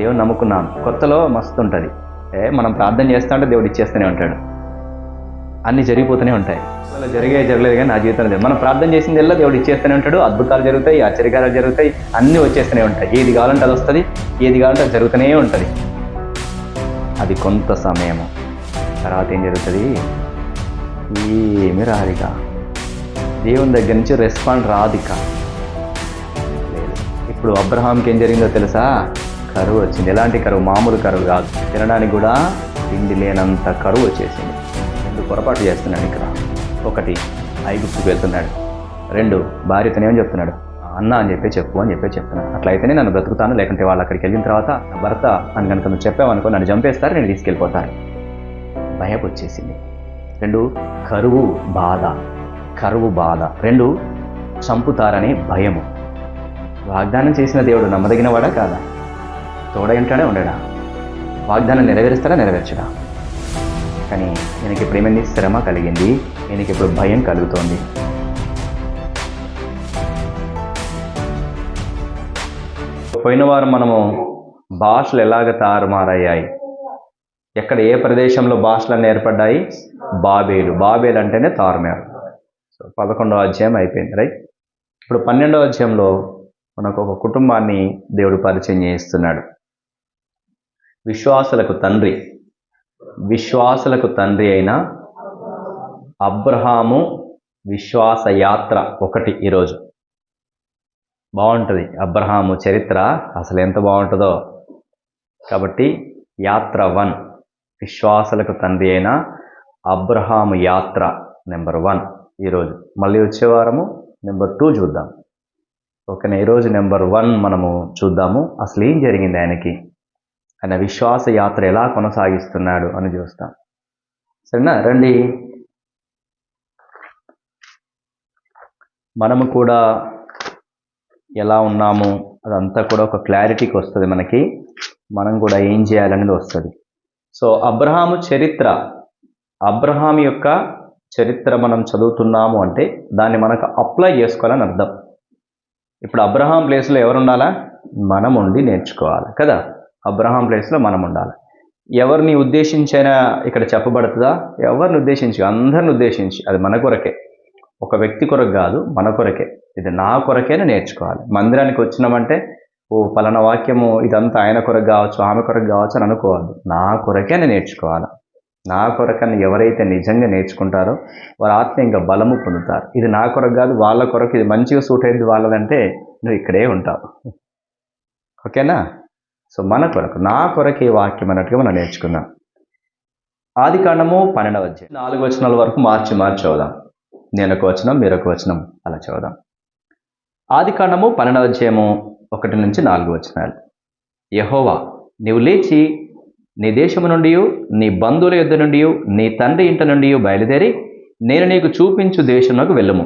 దేవుని నమ్ముకున్నాను. కొత్తలో మస్తు ఉంటుంది, మనం ప్రార్థన చేస్తా ఉంటే దేవుడు ఇచ్చేస్తూనే ఉంటాడు, అన్నీ జరిగిపోతూనే ఉంటాయి. అలా జరగలేదు కానీ నా జీవితంలో మనం ప్రార్థన చేసిందల్లా దేవుడు ఇచ్చేస్తూనే ఉంటాడు. అద్భుతాలు జరుగుతాయి, ఆశ్చర్యకారాలు జరుగుతాయి, అన్నీ వచ్చేస్తూనే ఉంటాయి. ఏది కావాలంటే అది వస్తుంది, ఏది కావాలంటే అది జరుగుతూనే ఉంటుంది. అది కొంత సమయము, తర్వాత ఏం జరుగుతుంది? ఏమి రాదిక, దేవుని దగ్గర నుంచి రెస్పాండ్ రాదిక. లేదు. ఇప్పుడు అబ్రహాంకి ఏం జరిగిందో తెలుసా? కరువు వచ్చింది. ఎలాంటి కరువు? మామూలు కరువు కాదు, తినడానికి కూడా తిండి లేనంత కరువు వచ్చేసింది. 2 పొరపాటు చేస్తున్నాడు ఇక్కడ. 1, ఐగుప్తుకు వెళ్తున్నాడు. 2, భార్యతోనేమని చెప్తున్నాడు? అన్న అని చెప్పు అని చెప్తున్నాడు. అట్లయితేనే నన్ను బ్రతుకుతాను, లేకుంటే వాళ్ళు అక్కడికి వెళ్ళిన తర్వాత నా భర్త అని కనుక నువ్వు చెప్పావనుకో నన్ను చంపేస్తారు, నేను తీసుకెళ్ళిపోతాను. భయం వచ్చేసింది. 2, కరువు బాధ. 2, చంపుతారనే భయము. వాగ్దానం చేసిన దేవుడు నమ్మదగినవాడా కాదా? తోడైంటాడే ఉండడా? వాగ్దానం నెరవేరుస్తాడా నెరవేర్చడా? కానీ ఈయనకి ఇప్పుడు ఏమైంది? శ్రమ కలిగింది, ఈయనకి ఇప్పుడు భయం కలుగుతోంది. పోయిన వారం మనము భాషలు ఎలాగ తారుమారయ్యాయి, ఎక్కడ ఏ ప్రదేశంలో భాషలన్నీ ఏర్పడ్డాయి? బాబేలు అంటేనే తారుమారు. సో 11వ అధ్యాయం అయిపోయింది, రైట్? ఇప్పుడు 12వ అధ్యాయంలో మనకు ఒక కుటుంబాన్ని దేవుడు పరిచయం చేస్తున్నాడు. విశ్వాసులకు తండ్రి అయిన అబ్రహాము విశ్వాస యాత్ర 1 ఈరోజు బాగుంటుంది. అబ్రహాము చరిత్ర అసలు ఎంత బాగుంటుందో. కాబట్టి యాత్ర 1, విశ్వాసులకు తండ్రి అయిన అబ్రహాము యాత్ర నెంబర్ 1 ఈరోజు. మళ్ళీ వచ్చే వారము నెంబర్ 2 చూద్దాం. ఓకేనా? ఈరోజు నెంబర్ 1 మనము చూద్దాము. అసలు ఏం జరిగింది ఆయనకి, ఆయన విశ్వాస యాత్ర ఎలా కొనసాగిస్తున్నాడు అని చూస్తాం. సరేనా? రండి. మనము కూడా ఎలా ఉన్నాము అదంతా కూడా ఒక క్లారిటీకి వస్తుంది మనకి. మనం కూడా ఏం చేయాలనేది వస్తుంది. సో అబ్రహాం యొక్క చరిత్ర మనం చదువుతున్నాము అంటే దాన్ని మనకు అప్లై చేసుకోవాలని అర్థం. ఇప్పుడు అబ్రహాం ప్లేస్లో ఎవరు ఉండాలా? మనం ఉండి నేర్చుకోవాలి కదా. అబ్రహాం ప్లేస్లో మనం ఉండాలి. ఎవరిని ఉద్దేశించైనా ఇక్కడ చెప్పబడుతుందా? ఎవరిని ఉద్దేశించి? అందరిని ఉద్దేశించి. అది మన కొరకే, ఒక వ్యక్తి కొరకు కాదు, మన కొరకే. ఇది నా కొరకేనే నేర్చుకోవాలి. మందిరానికి వచ్చినామంటే పలానా వాక్యము ఇదంతా ఆయన కొరకు కావచ్చు, ఆమె కొరకు కావచ్చు అని అనుకోవద్దు. నా కొరకేనే నేర్చుకోవాలి. నా కొరకని ఎవరైతే నిజంగా నేర్చుకుంటారో వారు ఆత్మీయంగా బలము పొందుతారు. ఇది నా కొరకు కాదు, వాళ్ళ కొరకు, ఇది మంచిగా సూట్ అయ్యింది వాళ్ళదంటే నువ్వు ఇక్కడే ఉంటావు. ఓకేనా? సో మన కొరకు, నా కొరకు ఈ వాక్యం అన్నట్టుగా మనం నేర్చుకుందాం. ఆదికాండము 12వ అధ్యాయం 4 వచనాల వరకు మార్చి చదువుదాం. నేను ఒక వచనం, మీరు ఒక వచనం, అలా చదువుదాం. ఆదికాండము 12వ అధ్యాయము 1 నుంచి 4 వచనాలు. యెహోవా, నీవు లేచి నీ దేశము నుండి, నీ బంధువుల యొద్ద నుండి, నీ తండ్రి ఇంట నుండి బయలుదేరి నేను నీకు చూపించు దేశంలోకి వెళ్ళుము.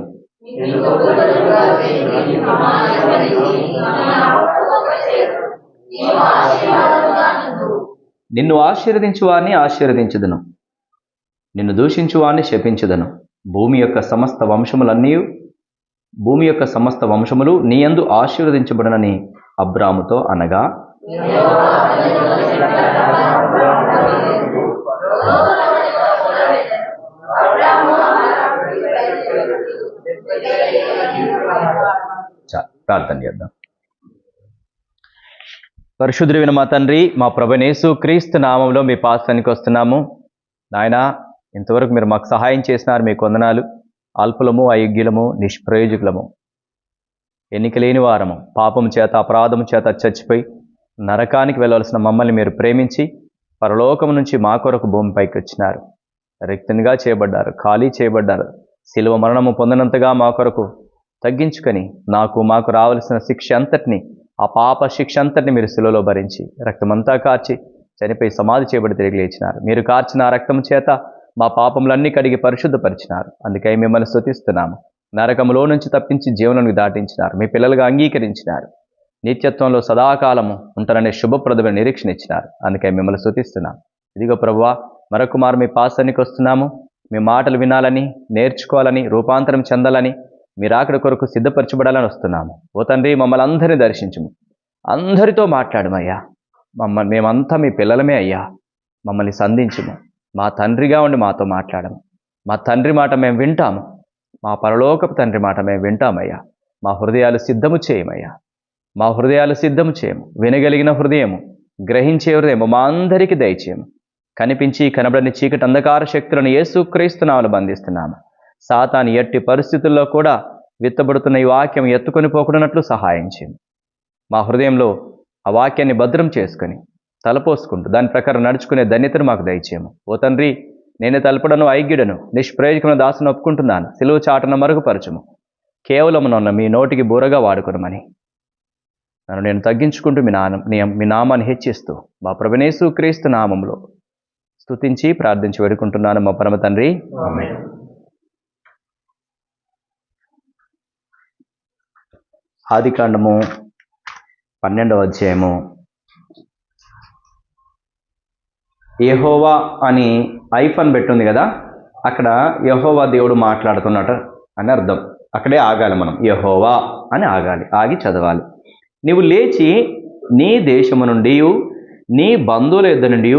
నిన్ను ఆశీర్వదించు వారిని ఆశీర్వదించుదును, నిన్ను దూషించు వారిని శపించుదను. భూమి యొక్క సమస్త వంశములు నీ యందు ఆశీర్వదించబడునని అబ్రాముతో అనగా, ప్రార్థన చేద్దాం. పరిశుద్ధుడైన మా తండ్రి, మా ప్రభువైన యేసు క్రీస్తు నామంలో మీ పాదానికి వస్తున్నాము. నాయనా, ఇంతవరకు మీరు మాకు సహాయం చేసినారు, మీకు వందనాలు. అల్పులము, అయోగ్యులము, నిష్ప్రయోజకులము, ఎన్నికలేని వారము, పాపము చేత అపరాధము చేత చచ్చిపోయి నరకానికి వెళ్ళవలసిన మమ్మల్ని మీరు ప్రేమించి పరలోకము నుంచి మా కొరకు భూమిపైకి వచ్చినారు. రిక్తునిగా చేయబడ్డారు, ఖాళీ చేయబడ్డారు. శిలువ మరణము పొందినంతగా మా కొరకు తగ్గించుకొని మాకు రావలసిన శిక్ష అంతటిని, ఆ పాప శిక్ష అంతటిని మీరు శిలువలో భరించి రక్తమంతా కార్చి చనిపోయి సమాధి చేయబడి తిరిగి లేచినారు. మీరు కార్చిన ఆ రక్తము చేత మా పాపములన్నీ కడిగి పరిశుద్ధపరిచినారు. అందుకై మిమ్మల్ని స్తుతిస్తున్నాము. నరకములో నుంచి తప్పించి జీవనానికి దాటించినారు. మీ పిల్లలుగా అంగీకరించినారు. నిత్యత్వంలో సదాకాలము ఉంటారనే శుభప్రదమైన నిరీక్షణ ఇచ్చినారు. అందుకై మిమ్మల్ని స్తుతిస్తున్నాము. ఇదిగో ప్రభువా, మరొక మారు మీ పాసానికి వస్తున్నాము. మీ మాటలు వినాలని, నేర్చుకోవాలని, రూపాంతరం చెందాలని, మీరు అక్కడ కొరకు సిద్ధపరచబడాలని వస్తున్నాము. ఓ తండ్రి, మమ్మల్ని అందరినీ దర్శించుము, అందరితో మాట్లాడమయ్యా. మేమంతా మీ పిల్లలమే అయ్యా, మమ్మల్ని సంధించుము. మా తండ్రిగా ఉండి మాతో మాట్లాడము. మా తండ్రి మాట మేము వింటాము. మా పరలోకపు తండ్రి మాట మేము వింటామయ్యా. మా హృదయాలు సిద్ధము చేయమయ్యా. మా హృదయాలు సిద్ధము చేయము. వినగలిగిన హృదయము, గ్రహించే హృదయము మా అందరికీ దయచేయము. కనిపించి కనబడని చీకటి అంధకార శక్తులను యేసుక్రీస్తు నామమున బంధిస్తున్నాము. సాతాను ఎట్టి పరిస్థితుల్లో కూడా విత్తబడుతున్న ఈ వాక్యం ఎత్తుకొని పోకున్నట్లు సహాయం చేయము. మా హృదయంలో ఆ వాక్యాన్ని భద్రం చేసుకొని తలపోసుకుంటూ దాని ప్రకారం నడుచుకునే ధన్యతను మాకు దయచేయము. ఓ తండ్రి, నేను తలపడను, ఐగ్యుడను, నిష్ప్రయోజకమైన దాసును ఒప్పుకుంటున్నాను. సిలువ చాటున మరుగుపరచము. కేవలం నన్ను మీ నోటికి బూరగా వాడుకొనమని నన్ను నేను తగ్గించుకుంటూ మీ నామాన్ని హెచ్చిస్తూ మా ప్రభువైన యేసుక్రీస్తు నామములో స్తుతించి ప్రార్థించి వేడుకుంటున్నాను మా పరమ తండ్రి, ఆమేన్. ఆదికాండము 12వ అధ్యాయము. యెహోవా అని ఐఫన్ పెట్టుంది కదా, అక్కడ యెహోవా దేవుడు మాట్లాడుతున్నట్టు అని అర్థం. అక్కడే ఆగాలి మనం, యెహోవా అని ఆగాలి, ఆగి చదవాలి. నీవు లేచి నీ దేశము నుండి, నీ బంధువుల యొద్ద నుండి,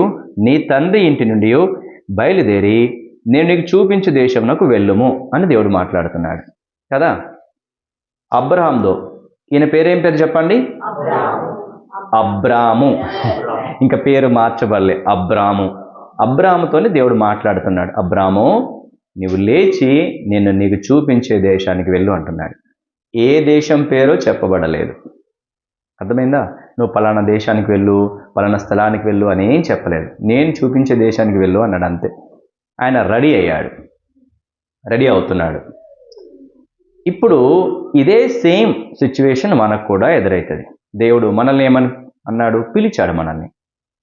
నీ తండ్రి ఇంటి నుండి బయలుదేరి నేను నీకు చూపించు దేశమునకు వెళ్ళుము అని దేవుడు మాట్లాడుతున్నాడు కదా. అబ్రహాంతో, ఈయన పేరేం పేరు చెప్పండి? అబ్రాము. ఇంకా పేరు మార్చబడలే, అబ్రాము. అబ్రాముతోనే దేవుడు మాట్లాడుతున్నాడు. అబ్రాము, నీవు లేచి నేను నీకు చూపించే దేశానికి వెళ్ళు అంటున్నాడు. ఏ దేశం పేరో చెప్పబడలేదు. అర్థమైందా? నువ్వు పలానా దేశానికి వెళ్ళు, పలానా స్థలానికి వెళ్ళు అని ఏం చెప్పలేదు. నేను చూపించే దేశానికి వెళ్ళు అన్నాడు, అంతే. ఆయన రెడీ అయ్యాడు, రెడీ అవుతున్నాడు. ఇప్పుడు ఇదే సేమ్ సిచ్యువేషన్ మనకు కూడా ఎదురవుతుంది. దేవుడు మనల్ని ఏమని అన్నాడు? పిలిచాడు మనల్ని.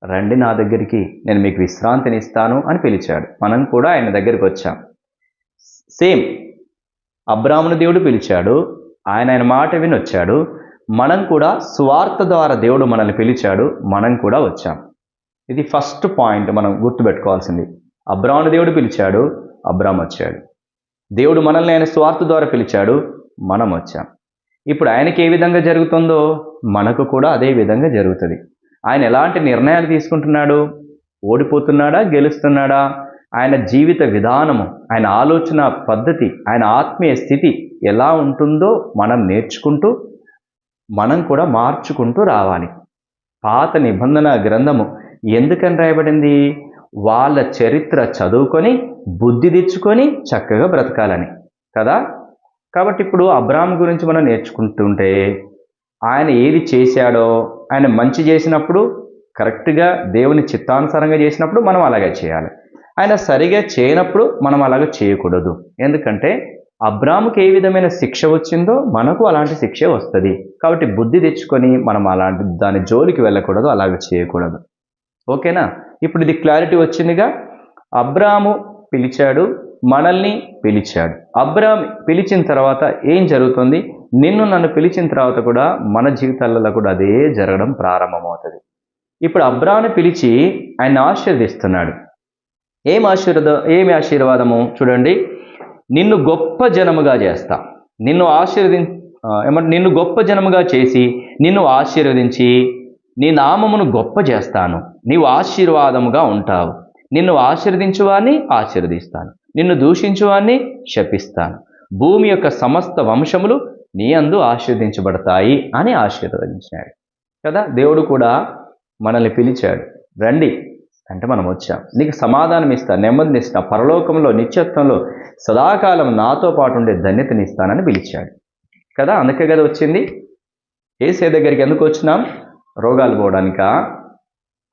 రండి నా దగ్గరికి, నేను మీకు విశ్రాంతిని ఇస్తాను అని పిలిచాడు. మనం కూడా ఆయన దగ్గరికి వచ్చాం. సేమ్ అబ్రామును దేవుడు పిలిచాడు, ఆయన మాట విని వచ్చాడు. మనం కూడా స్వార్థ ద్వారా దేవుడు మనల్ని పిలిచాడు, మనం కూడా వచ్చాం. ఇది ఫస్ట్ పాయింట్ మనం గుర్తుపెట్టుకోవాల్సింది. అబ్రామును దేవుడు పిలిచాడు, అబ్రాము వచ్చాడు. దేవుడు మనల్ని ఆయన స్వార్థ ద్వారా పిలిచాడు, మనం వచ్చాం. ఇప్పుడు ఆయనకి ఏ విధంగా జరుగుతుందో మనకు కూడా అదే విధంగా జరుగుతుంది. ఆయన ఎలాంటి నిర్ణయాలు తీసుకుంటున్నాడు? ఓడిపోతున్నాడా, గెలుస్తున్నాడా? ఆయన జీవిత విధానము, ఆయన ఆలోచన పద్ధతి, ఆయన ఆత్మీయ స్థితి ఎలా ఉంటుందో మనం నేర్చుకుంటూ మనం కూడా మార్చుకుంటూ రావాలి. పాత నిబంధన గ్రంథము ఎందుకని రాయబడింది? వాళ్ళ చరిత్ర చదువుకొని బుద్ధి తెచ్చుకొని చక్కగా బ్రతకాలని కదా. కాబట్టి ఇప్పుడు అబ్రాహాము గురించి మనం నేర్చుకుంటుంటే, ఆయన ఏది చేశాడో, ఆయన మంచి చేసినప్పుడు కరెక్ట్గా దేవుని చిత్తానుసారంగా చేసినప్పుడు మనం అలాగే చేయాలి. ఆయన సరిగా చేయనప్పుడు మనం అలాగే చేయకూడదు. ఎందుకంటే అబ్రాహాముకి ఏ విధమైన శిక్ష వచ్చిందో మనకు అలాంటి శిక్ష వస్తుంది. కాబట్టి బుద్ధి తెచ్చుకొని మనం అలాంటి దాని జోలికి వెళ్ళకూడదు, అలాగే చేయకూడదు. ఓకేనా? ఇప్పుడు ఇది క్లారిటీ వచ్చిందిగా. అబ్రాహాము పిలిచాడు, మనల్ని పిలిచాడు. అబ్రాహాము పిలిచిన తర్వాత ఏం జరుగుతుంది? నిన్ను నన్ను పిలిచిన తర్వాత కూడా మన జీవితాలలో కూడా అదే జరగడం ప్రారంభమవుతుంది. ఇప్పుడు అబ్రాహాముని పిలిచి ఆయన ఆశీర్వదిస్తున్నాడు. ఏమి ఆశీర్వాదము? చూడండి, నిన్ను గొప్ప జనముగా చేస్తా, నిన్ను గొప్ప జనముగా చేసి నిన్ను ఆశీర్వదించి నీ నామమును గొప్ప చేస్తాను, నీవు ఆశీర్వాదముగా ఉంటావు. నిన్ను ఆశీర్వదించువాన్ని ఆశీర్వదిస్తాను, నిన్ను దూషించువాన్ని శపిస్తాను. భూమి యొక్క సమస్త వంశములు నీ అందు ఆశీర్వదించబడతాయి అని ఆశీర్వదించాడు కదా. దేవుడు కూడా మనల్ని పిలిచాడు, రండి అంటే మనం వచ్చాం. నీకు సమాధానం ఇస్తా, నెమ్మదిని ఇస్తా, పరలోకంలో నిత్యత్వంలో సదాకాలం నాతో పాటు ఉండే ధన్యతని ఇస్తానని పిలిచాడు కదా. అందుకే కదా వచ్చింది. యేసయ్య దగ్గరికి ఎందుకు వచ్చినాం? రోగాలు పోవడానికా,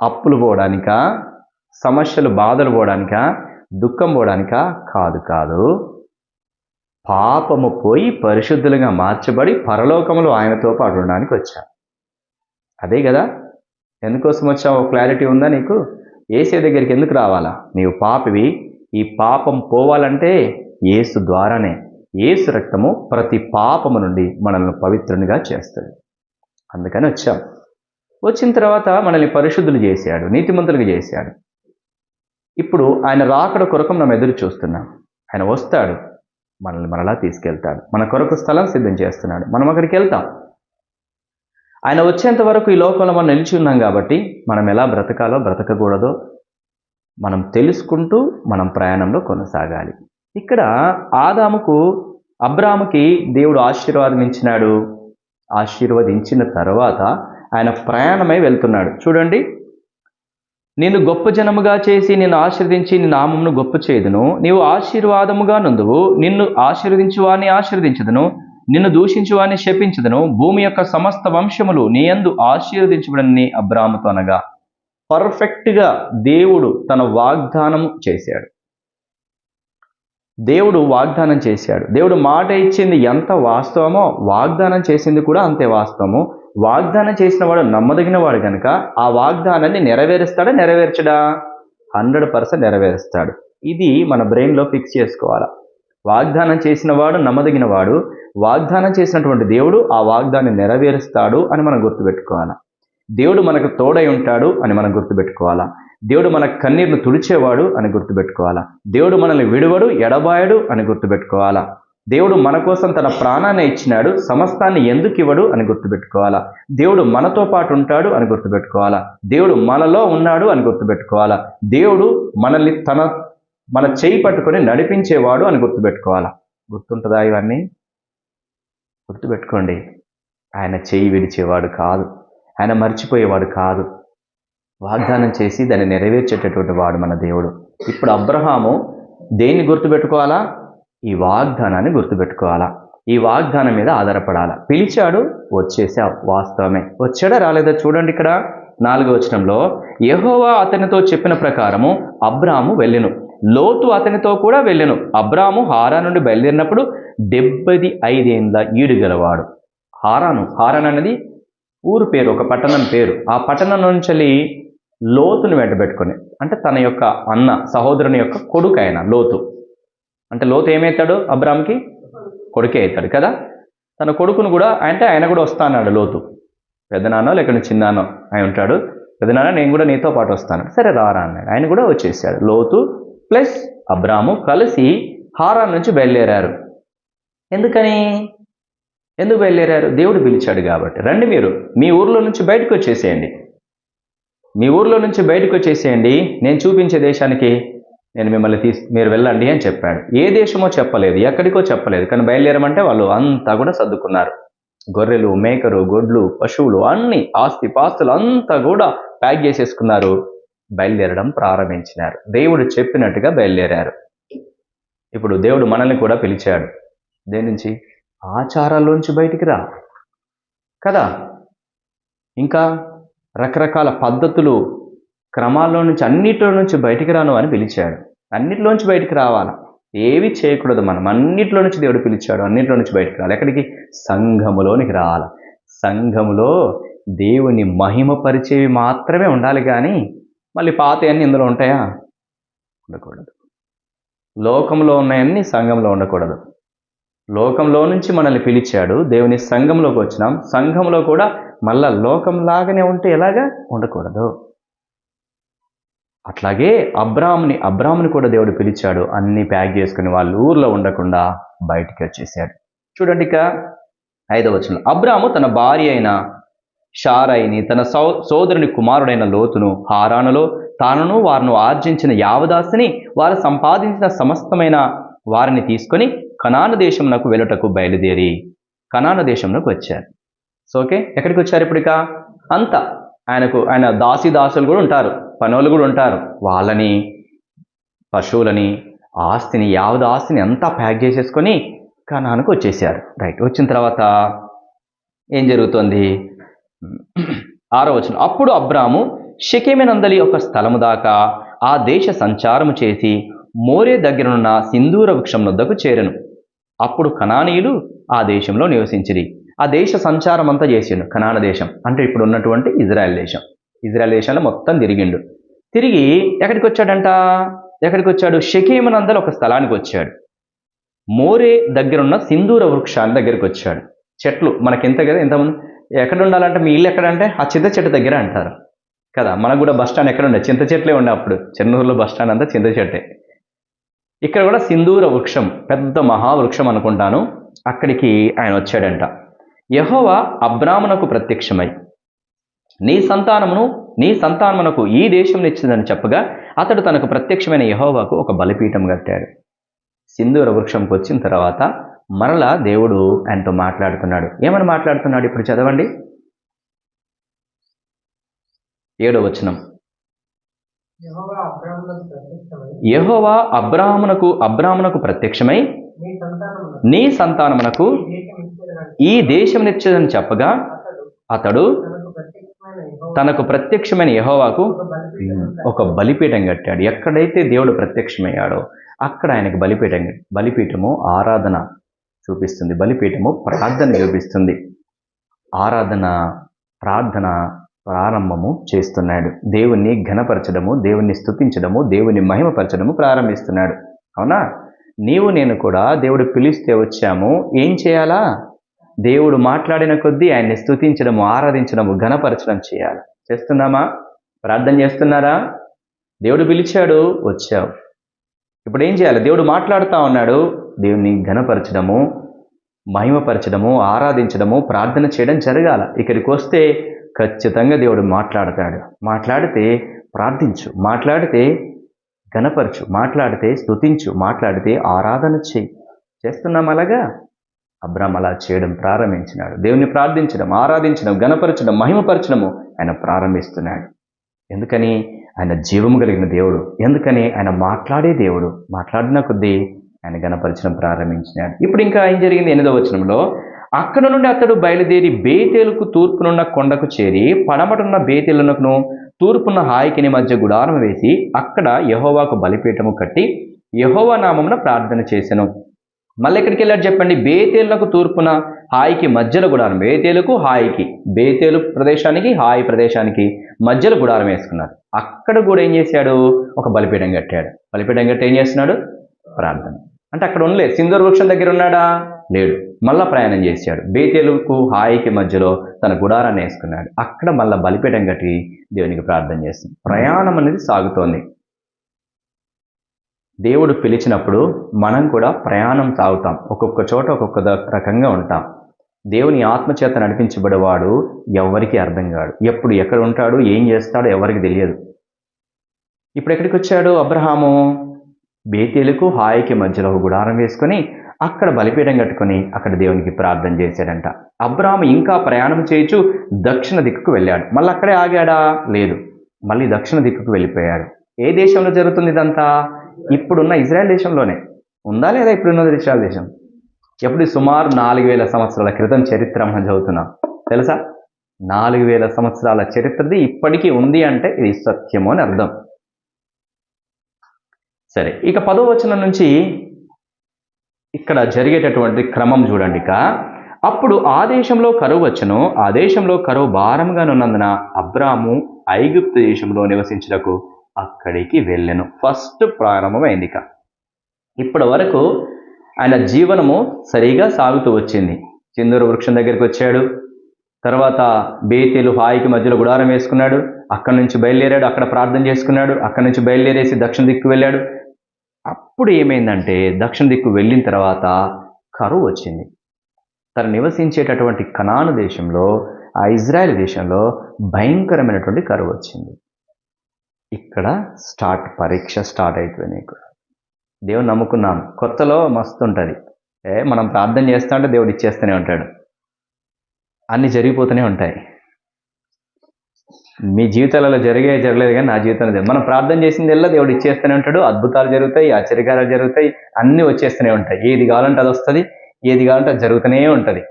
అప్పులు పోవడానికా, సమస్యలు బాధలు పోవడానికా, దుఃఖం పోవడానికా? కాదు. పాపము పోయి పరిశుద్ధులుగా మార్చబడి పరలోకంలో ఆయనతో పాటు ఉండడానికి వచ్చాం. అదే కదా. ఎందుకోసం వచ్చావు? క్లారిటీ ఉందా నీకు? యేసయ్య దగ్గరికి ఎందుకు రావాలా? నీవు పాపివి, ఈ పాపం పోవాలంటే యేసు ద్వారానే. యేసు రక్తము ప్రతి పాపము నుండి మనల్ని పవిత్రునిగా చేస్తుంది. అందుకని వచ్చాం. వచ్చిన తర్వాత మనల్ని పరిశుద్ధులు చేశాడు, నీతిమంతులుగా చేశాడు. ఇప్పుడు ఆయన రాకడ కొరకు మనం ఎదురు చూస్తున్నాం. ఆయన వస్తాడు, మనల్ని మరలా తీసుకెళ్తాడు, మన కొరకు స్థలం సిద్ధం చేస్తున్నాడు, మనం అక్కడికి వెళ్తాం. ఆయన వచ్చేంత వరకు ఈ లోకంలో మనం నిలిచి ఉన్నాం కాబట్టి మనం ఎలా బ్రతకాలో బ్రతకకూడదో మనం తెలుసుకుంటూ మనం ప్రయాణంలో కొనసాగాలి. ఇక్కడ అబ్రాముకి దేవుడు ఆశీర్వాదం ఆశీర్వదించిన తర్వాత ఆయన ప్రయాణమై వెళ్తున్నాడు. చూడండి, నిన్ను గొప్ప జనముగా చేసి నిన్ను ఆశీర్వదించి నీ నామమును గొప్ప చేయుదును, నీవు ఆశీర్వాదముగా నుందువు, నిన్ను ఆశీర్వదించువాని ఆశీర్వదించదును, నిన్ను దూషించువాని శపించదును, భూమి యొక్క సమస్త వంశములు నీ యందు ఆశీర్వదించబడని అబ్రాముతో అనగా పర్ఫెక్ట్గా దేవుడు తన వాగ్దానం చేశాడు. దేవుడు మాట ఇచ్చింది ఎంత వాస్తవమో వాగ్దానం చేసింది కూడా అంతే వాస్తవము. వాగ్దానం చేసిన వాడు నమ్మదగిన వాడు కనుక ఆ వాగ్దానాన్ని నెరవేరుస్తాడా నెరవేర్చడా? 100% నెరవేరుస్తాడు. ఇది మన బ్రెయిన్లో ఫిక్స్ చేసుకోవాలి. వాగ్దానం చేసిన వాడు నమ్మదగిన వాడు, వాగ్దానం చేసినటువంటి దేవుడు ఆ వాగ్దాన్ని నెరవేరుస్తాడు అని మనం గుర్తుపెట్టుకోవాలి. దేవుడు మనకు తోడై ఉంటాడు అని మనం గుర్తుపెట్టుకోవాలా. దేవుడు మన కన్నీరును తుడిచేవాడు అని గుర్తుపెట్టుకోవాలా. దేవుడు మనల్ని విడువడు, ఎడబాయడు అని గుర్తుపెట్టుకోవాలా. దేవుడు మన కోసం తన ప్రాణాన్ని ఇచ్చినాడు, సమస్తాన్ని ఎందుకు ఇవ్వడు అని గుర్తుపెట్టుకోవాలా. దేవుడు మనతో పాటు ఉంటాడు అని గుర్తుపెట్టుకోవాలా. దేవుడు మనలో ఉన్నాడు అని గుర్తుపెట్టుకోవాలా. దేవుడు మనల్ని మన చేయి పట్టుకొని నడిపించేవాడు అని గుర్తుపెట్టుకోవాలా. గుర్తుంటుందా? ఇవన్నీ గుర్తుపెట్టుకోండి. ఆయన చేయి విడిచేవాడు కాదు, ఆయన మర్చిపోయేవాడు కాదు. వాగ్దానం చేసి దాన్ని నెరవేర్చేటటువంటి వాడు మన దేవుడు. ఇప్పుడు అబ్రహాము దేన్ని గుర్తుపెట్టుకోవాలా? ఈ వాగ్దానాన్ని గుర్తుపెట్టుకోవాలా. ఈ వాగ్దానం మీద ఆధారపడాలా. పిలిచాడు, వచ్చేసావు, వాస్తవమే. వచ్చాడా రాలేదా? చూడండి, ఇక్కడ 4వ వచనంలో యెహోవా అతనితో చెప్పిన ప్రకారము అబ్రాము వెళ్ళెను, లోతు అతనితో కూడా వెళ్ళెను. అబ్రాము హారాను నుండి బయలుదేరినప్పుడు 75 ఏండ్ల ఈడు గలవాడు. హారాన్ అనేది ఊరు పేరు, ఒక పట్టణం పేరు. ఆ పట్టణం నుంచి లోతుని వెంటబెట్టుకొని, అంటే తన యొక్క సహోదరుని యొక్క కొడుకు ఆయన లోతు. అంటే లోతు ఏమవుతాడు? అబ్రామ్కి కొడుకే అవుతాడు కదా. తన కొడుకును కూడా ఆయన కూడా వస్తా అన్నాడు లోతు. పెద్దనాన్నో లేక చిన్నానో అయి ఉంటాడు. పెద్దనాన్న నేను కూడా నీతో పాటు వస్తాను, సరే రారా అన్నాడు. ఆయన కూడా వచ్చేసాడు. లోతు ప్లస్ అబ్రాము కలిసి హారాన్ నుంచి బయలుదేరారు. ఎందుకు బయలుదేరారు? దేవుడు పిలిచాడు కాబట్టి. రండి, మీరు మీ ఊర్లో నుంచి బయటకు వచ్చేసేయండి, నేను చూపించే దేశానికి నేను మిమ్మల్ని మీరు వెళ్ళండి అని చెప్పాడు. ఏ దేశమో చెప్పలేదు, ఎక్కడికో చెప్పలేదు, కానీ బయలుదేరమంటే వాళ్ళు అంతా కూడా సర్దుకున్నారు. గొర్రెలు, మేకలు, గొడ్లు, పశువులు, అన్ని ఆస్తిపాస్తులు అంతా కూడా ప్యాక్ చేసేసుకున్నారు. బయలుదేరడం ప్రారంభించినారు. దేవుడు చెప్పినట్టుగా బయలుదేరారు. ఇప్పుడు దేవుడు మనల్ని కూడా పిలిచాడు. దేని నుంచి? ఆచారాల్లోంచి బయటికి రా కదా. ఇంకా రకరకాల పద్ధతులు, క్రమాల్లో నుంచి, అన్నిటిలో నుంచి బయటికి రాను అని పిలిచాడు. అన్నిటిలోంచి బయటికి రావాలా. ఏవి చేయకూడదు మనం. అన్నిటిలో నుంచి దేవుడు పిలిచాడు. అన్నిటిలో నుంచి బయటికి రావాలి. ఎక్కడికి? సంఘములోనికి రావాలి. సంఘములో దేవుని మహిమపరిచేవి మాత్రమే ఉండాలి, కానీ మళ్ళీ పాతయన్నీ ఇందులో ఉంటాయా? ఉండకూడదు. లోకంలో ఉన్నాయన్నీ సంఘంలో ఉండకూడదు. లోకంలో నుంచి మనల్ని పిలిచాడు, దేవుని సంఘంలోకి వచ్చినాం. సంఘంలో కూడా మళ్ళా లోకంలాగానే ఉంటే ఎలాగా? ఉండకూడదు. అట్లాగే అబ్రాముని కూడా దేవుడు పిలిచాడు. అన్ని ప్యాక్ చేసుకుని వాళ్ళ ఊర్లో ఉండకుండా బయటికి వచ్చేసాడు. చూడండి, ఇక 5వ వచనం. అబ్రాము తన భార్య అయిన షారైని, తన సోదరుని కుమారుడైన లోతును, హారానులో తానును వారిను ఆర్జించిన యావదాస్తిని, వారు సంపాదించిన సమస్తమైన వారిని తీసుకొని కనాను దేశంనకు వెళ్ళటకు బయలుదేరి కనాను దేశంలోకి వచ్చారు. సో ఓకే, ఎక్కడికి వచ్చారు ఇప్పుడు? ఇక అంతా ఆయన దాసులు కూడా ఉంటారు, పనులు కూడా ఉంటారు. వాళ్ళని, పశువులని, ఆస్తిని, ఆస్తిని అంతా ప్యాక్ చేసేసుకొని కనానుకు వచ్చేసారు. రైట్. వచ్చిన తర్వాత ఏం జరుగుతుంది? 6వ వచనం. అప్పుడు అబ్రాము షెకెమునందలి ఒక స్థలము దాకా ఆ దేశ సంచారము చేసి మోరే దగ్గరనున్న సింధూర వృక్షం వద్దకు చేరెను. అప్పుడు కనానీయులు ఆ దేశంలో నివసించిరి. ఆ దేశ సంచారం అంతా చేసిండు. కనాన దేశం అంటే ఇప్పుడు ఉన్నటువంటి ఇజ్రాయెల్ దేశం. ఇజ్రాయెల్ దేశంలో మొత్తం తిరిగి ఎక్కడికి వచ్చాడు? షెకెమునందలి ఒక స్థలానికి వచ్చాడు. మోరే దగ్గరున్న సింధూర వృక్షాన్ని దగ్గరికి వచ్చాడు. చెట్లు మనకెంత కదా, ఎంతమంది ఎక్కడ ఉండాలంటే, మీ ఇల్లు ఎక్కడంటే ఆ చింత చెట్టు దగ్గర అంటారు కదా. మనకు కూడా బస్ స్టాండ్ ఎక్కడ ఉండే? చింత చెట్లే ఉండే. అప్పుడు చెన్నూరులో బస్ స్టాండ్ అంతా చింత చెట్టే. ఇక్కడ కూడా సింధూర వృక్షం, పెద్ద మహావృక్షం అనుకుంటాను, అక్కడికి ఆయన వచ్చాడంట. యెహోవా అబ్రామునకు ప్రత్యక్షమై నీ సంతానమునకు ఈ దేశం నిచ్చిందని చెప్పగా అతడు తనకు ప్రత్యక్షమైన యెహోవాకు ఒక బలిపీఠం కట్టాడు. సింధూర వృక్షంకి వచ్చిన తర్వాత మరలా దేవుడు ఆయనతో మాట్లాడుతున్నాడు. ఏమని మాట్లాడుతున్నాడు ఇప్పుడు చదవండి. 7వ వచనం. యెహోవా అబ్రామునకు ప్రత్యక్షమై నీ సంతానమునకు ఈ దేశం నిచ్చేదని చెప్పగా అతడు తనకు ప్రత్యక్షమైన యెహోవాకు ఒక బలిపీఠం కట్టాడు. ఎక్కడైతే దేవుడు ప్రత్యక్షమయ్యాడో అక్కడ ఆయనకు బలిపీఠము ఆరాధన చూపిస్తుంది. బలిపీఠము ప్రార్థన చూపిస్తుంది. ఆరాధన ప్రార్థన ప్రారంభము చేస్తున్నాడు. దేవుణ్ణి ఘనపరచడము, దేవుణ్ణి స్తుతించడము, దేవుని మహిమపరచడము ప్రారంభిస్తున్నాడు. అవునా? నీవు నేను కూడా దేవుడు పిలిస్తే వచ్చాము. ఏం చేయాలా? దేవుడు మాట్లాడిన కొద్దీ ఆయన్ని స్తుతించడము, ఆరాధించడము, ఘనపరచడం చేయాలి. చేస్తున్నామా? ప్రార్థన చేస్తున్నారా? దేవుడు పిలిచాడు, వచ్చావు. ఇప్పుడు ఏం చేయాలి? దేవుడు మాట్లాడుతూ ఉన్నాడు. దేవుని ఘనపరచడము, మహిమపరచడము, ఆరాధించడము, ప్రార్థన చేయడం జరగాల. ఇక్కడికి వస్తే ఖచ్చితంగా దేవుడు మాట్లాడతాడు. మాట్లాడితే ప్రార్థించు, మాట్లాడితే ఘనపరచు, మాట్లాడితే స్తుతించు, మాట్లాడితే ఆరాధన చేయి. చేస్తున్నాం అలాగా? అబ్రాం అలా చేయడం ప్రారంభించినాడు. దేవుని ప్రార్థించడం, ఆరాధించడం, ఘనపరచడం, మహిమపరచడము ఆయన ప్రారంభిస్తున్నాడు. ఎందుకని? ఆయన జీవము కలిగిన దేవుడు. ఎందుకని? ఆయన మాట్లాడే దేవుడు. మాట్లాడిన కొద్దీ ఆయన ఘనపరచడం ప్రారంభించినాడు. ఇప్పుడు ఇంకా ఏం జరిగింది? 8వ వచనంలో, అక్కడ నుండి అతడు బయలుదేరి బేతేలుకు తూర్పునున్న కొండకు చేరి పడమటున్న బేతేలునకును తూర్పున్న హాయికిని మధ్య గుడారం వేసి అక్కడ యెహోవాకు బలిపీఠము కట్టి యెహోవా నామమున ప్రార్థన చేసెను. మళ్ళీ ఎక్కడికి వెళ్ళాడు చెప్పండి? బేతేలునకు తూర్పున హాయికి మధ్యలో గుడారం. బేతేలుకు హాయికి, బేతేలు ప్రదేశానికి హాయి ప్రదేశానికి మధ్యలో గుడారం వేసుకున్నారు. అక్కడ కూడా ఏం చేశాడు? ఒక బలిపీఠం కట్టాడు. బలిపీఠం కట్టి ఏం చేస్తున్నాడు? ప్రార్థన. అంటే అక్కడ ఉండలేదు. సింధూర వృక్షం దగ్గర ఉన్నాడా? లేడు. మళ్ళా ప్రయాణం చేశాడు. బేతేలుకు హాయికి మధ్యలో తన గుడారాన్ని వేసుకున్నాడు. అక్కడ మళ్ళా బలిపీఠం కట్టి దేవునికి ప్రార్థన చేస్తుంది. ప్రయాణం అనేది సాగుతోంది. దేవుడు పిలిచినప్పుడు మనం కూడా ప్రయాణం సాగుతాం. ఒక్కొక్క చోట ఒక్కొక్క రకంగా ఉంటాం. దేవుని ఆత్మచేత నడిపించబడేవాడు ఎవరికి అర్థం కాడు. ఎప్పుడు ఎక్కడ ఉంటాడు, ఏం చేస్తాడో ఎవరికి తెలియదు. ఇప్పుడు ఎక్కడికి వచ్చాడు అబ్రహాము? బేతేలుకు హాయికి మధ్యలో గుడారం వేసుకొని అక్కడ బలిపీఠం కట్టుకొని అక్కడ దేవునికి ప్రార్థన చేశాడంట. అబ్రహాము ఇంకా ప్రయాణం చేయొచ్చు దక్షిణ దిక్కుకు వెళ్ళాడు. మళ్ళీ అక్కడే ఆగాడా? లేదు. మళ్ళీ దక్షిణ దిక్కుకు వెళ్ళిపోయాడు. ఏ దేశంలో జరుగుతుంది ఇదంతా? ఇప్పుడున్న ఇజ్రాయెల్ దేశంలోనే ఉందా లేదా? ఇప్పుడున్న ఇజ్రాయెల్ దేశం ఎప్పుడు? సుమారు 4000 సంవత్సరాల క్రితం చరిత్ర మనం చదువుతున్నాం. తెలుసా? 4000 సంవత్సరాల చరిత్రది ఇప్పటికీ ఉంది అంటే ఇది సత్యము అని అర్థం. సరే, ఇక 10వ వచనం నుంచి ఇక్కడ జరిగేటటువంటి క్రమం చూడండి. ఇక అప్పుడు ఆ దేశంలో కరువు వచ్చును. ఆ దేశంలో కరువు భారంగానున్నందున అబ్రాము ఐగుప్తు దేశంలో నివసించుటకు అక్కడికి వెళ్ళెను. ఫస్ట్ ప్రారంభమైంది. ఇక ఇప్పటి వరకు ఆయన జీవనము సరిగా సాగుతూ వచ్చింది. సింధూర వృక్షం దగ్గరికి వచ్చాడు. తర్వాత బేతేలు హాయికి మధ్యలో గుడారం వేసుకున్నాడు. అక్కడి నుంచి బయలుదేరాడు. అక్కడ ప్రార్థన చేసుకున్నాడు. అక్కడి నుంచి బయలుదేరేసి దక్షిణ దిక్కు వెళ్ళాడు. అప్పుడు ఏమైందంటే దక్షిణ దిక్కు వెళ్ళిన తర్వాత కరువు వచ్చింది. తను నివసించేటటువంటి కనాను దేశంలో, ఆ ఇజ్రాయెల్ దేశంలో భయంకరమైనటువంటి కరువు వచ్చింది. ఇక్కడ పరీక్ష స్టార్ట్ అవుతుంది. నీకు దేవుని నమ్ముకున్నాం, కొత్తలో మస్తు ఉంటుంది. మనం ప్రార్థన చేస్తా ఉంటే దేవుడు ఇచ్చేస్తూనే ఉంటాడు. అన్నీ జరిగిపోతూనే ఉంటాయి. మీ జీవితాలలో జరగలేదు కానీ నా జీవితంలో మనం ప్రార్థన చేసిందల్లా దేవుడు ఇచ్చేస్తూనే ఉంటాడు. అద్భుతాలు జరుగుతాయి, ఆశ్చర్యకారాలు జరుగుతాయి, అన్నీ వచ్చేస్తూనే ఉంటాయి. ఏది కావాలంటే అది వస్తుంది, ఏది కావాలంటే అది జరుగుతూనే ఉంటుంది.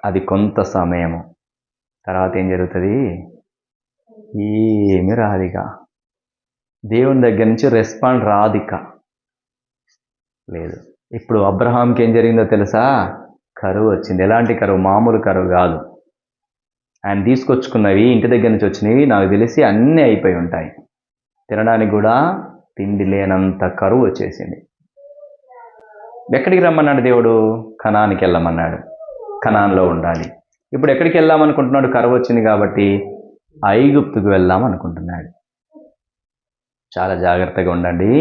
అది కొంత సమయము. తర్వాత ఏం జరుగుతుంది? ఏమి రాదిక. దేవుని దగ్గర నుంచి రెస్పాండ్ రాదిక. లేదు. ఇప్పుడు అబ్రహాంకి ఏం జరిగిందో తెలుసా? కరువు వచ్చింది. ఎలాంటి కరువు? మామూలు కరువు కాదు. ఆయన తీసుకొచ్చుకున్నవి, ఇంటి దగ్గర నుంచి వచ్చినవి నాకు తెలిసి అన్నీ అయిపోయి ఉంటాయి. తినడానికి కూడా తిండి లేనంత కరువు వచ్చేసింది. ఎక్కడికి రమ్మన్నాడు దేవుడు? కనానికి వెళ్ళమన్నాడు. కనాన్లో ఉండాలి. ఇప్పుడు ఎక్కడికి వెళ్దామనుకుంటున్నాడు? కరువు వచ్చింది కాబట్టి ఐగుప్తుకు వెళ్దాం అనుకుంటున్నాడు. చాలా జాగ్రత్తగా ఉండండి.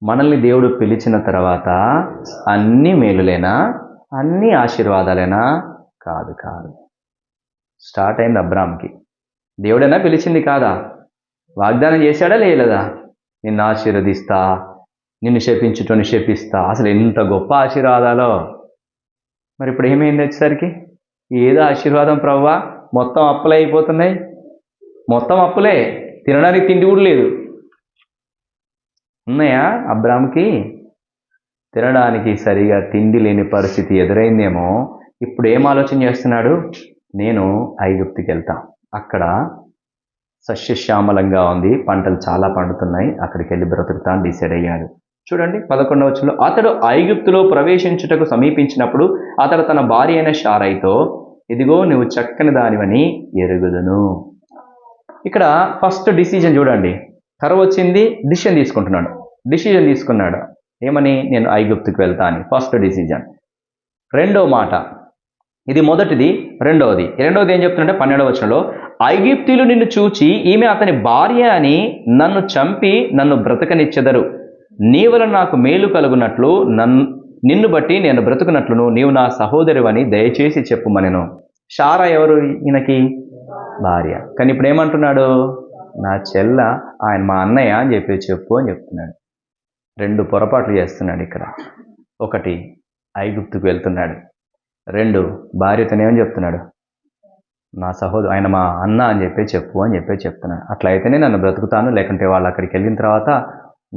మనల్ని దేవుడు పిలిచిన తర్వాత అన్ని మేలులేనా? అన్నీ ఆశీర్వాదాలేనా? కాదు కాదు. స్టార్ట్ అయింది అబ్రామ్కి. దేవుడైనా పిలిచింది కాదా? వాగ్దానం చేశాడా లేదా? నిన్ను ఆశీర్వదిస్తా, నిన్ను శపించుటని శపిస్తా. అసలు ఎంత గొప్ప ఆశీర్వాదాలో. మరి ఇప్పుడు ఏమైంది వచ్చేసరికి? ఏదో ఆశీర్వాదం ప్రవ్వా, మొత్తం అప్పులే అయిపోతున్నాయి. మొత్తం అప్పులే, తినడానికి తిండి కూడా లేదు. ఉన్నాయా అబ్రామ్కి? తినడానికి సరిగా తిండి లేని పరిస్థితి ఎదురైందేమో. ఇప్పుడు ఏం ఆలోచన చేస్తున్నాడు? నేను ఐగుప్తుకి వెళ్తా, అక్కడ సస్యశ్యామలంగా ఉంది, పంటలు చాలా పండుతున్నాయి, అక్కడికి వెళ్ళి బ్రతుకుతా అని డిసైడ్ అయ్యాడు. చూడండి 11వ వచనంలో, అతడు ఐగుప్తులో ప్రవేశించుటకు సమీపించినప్పుడు అతడు తన భార్య అయిన శారైతో, ఇదిగో నువ్వు చక్కని దానివని ఎరుగుదును. ఇక్కడ ఫస్ట్ డిసిజన్ చూడండి. కరువు వచ్చింది, డిసిజన్ తీసుకున్నాడు. ఏమని? నేను ఐగుప్తుకి వెళ్తా అని. First decision. రెండో మాట, ఇది మొదటిది. రెండవది ఏం చెప్తుందంటే 12వ వచనంలో, ఐగుప్తీయులు నిన్ను చూచి ఈమె అతని భార్య అని నన్ను చంపి నన్ను బ్రతకనిచ్చెదరు. నీ వలన నాకు మేలు కలుగునట్లు నిన్ను బట్టి నేను బ్రతుకున్నట్లును నీవు నా సహోదరివని దయచేసి చెప్పుమనెను. శారా ఎవరు? ఈయనకి భార్య. కానీ ఇప్పుడు ఏమంటున్నాడు? నా చెల్ల, ఆయన మా అన్నయ్య అని చెప్పు అని చెప్తున్నాడు. రెండు పొరపాట్లు చేస్తున్నాడు ఇక్కడ. ఒకటి, ఐగుప్తుకు వెళ్తున్నాడు. రెండు, భార్యతోనేమని చెప్తున్నాడు? నా సహోదరు, ఆయన మా అన్న అని చెప్పు అని చెప్తున్నాడు. అట్లా అయితేనే నన్ను బ్రతుకుతాను, లేకుంటే వాళ్ళు అక్కడికి వెళ్ళిన తర్వాత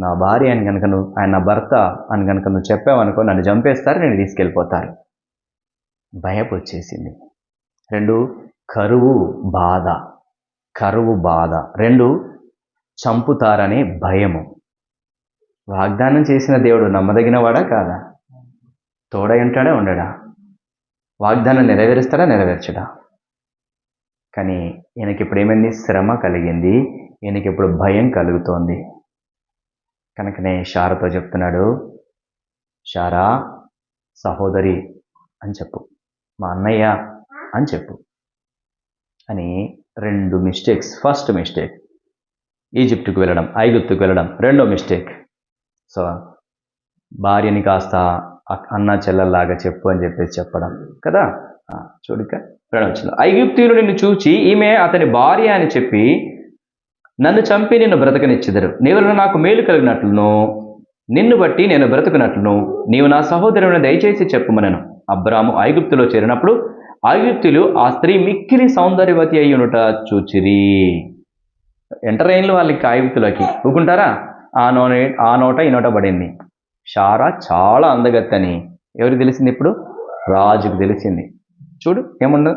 నా భార్య అని కనుక నువ్వు, ఆయన నా భర్త అని కనుక నువ్వు చెప్పావనుకో నన్ను చంపేస్తారు, నేను తీసుకెళ్ళిపోతారు. భయం వచ్చేసింది. రెండు, కరువు బాధ. రెండు, చంపుతారనే భయము. వాగ్దానం చేసిన దేవుడు నమ్మదగినవాడా కాదా? తోడై ఉంటాడా ఉండడా? వాగ్దానం నెరవేరుస్తాడా నెరవేర్చడా? కానీ ఈయనకి ఇప్పుడు ఏమైంది? శ్రమ కలిగింది. ఈయనకి ఇప్పుడు భయం కలుగుతోంది. కనుకనే శారతో చెప్తున్నాడు, శారా సహోదరి అని చెప్పు, మా అన్నయ్య అని చెప్పు అని. రెండు మిస్టేక్స్. ఫస్ట్ మిస్టేక్ ఈజిప్టుకు వెళ్ళడం, ఐగుప్తుకు వెళ్ళడం. రెండో మిస్టేక్, సో భార్యని కాస్త అన్న చెల్లెల్లాగా చెప్పు అని చెప్పడం కదా. చూడిక రెండవచనం, ఐగుప్తీయులు నిన్ను చూచి ఈమె అతని భార్య అని చెప్పి నన్ను చంపి నిన్ను బ్రతకనిచ్చెదరు. నీవు నాకు మేలు కలిగినట్లును నిన్ను బట్టి నేను బ్రతుకున్నట్లును నీవు నా సహోదరుని దయచేసి చెప్పుమనెను. అబ్రాము ఐగుప్తులో చేరినప్పుడు ఐగుప్తులు ఆ స్త్రీ మిక్కిలి సౌందర్యవతి అయ్యునుట చూచిరి. ఎంటర్ అయిన వాళ్ళకి ఐగుప్తులకి ఊకుంటారా? ఆ నోట ఈ నోట పడింది. శారా చాలా అందగత్తని ఎవరికి తెలిసింది? ఇప్పుడు రాజుకు తెలిసింది. చూడు ఏముండదు.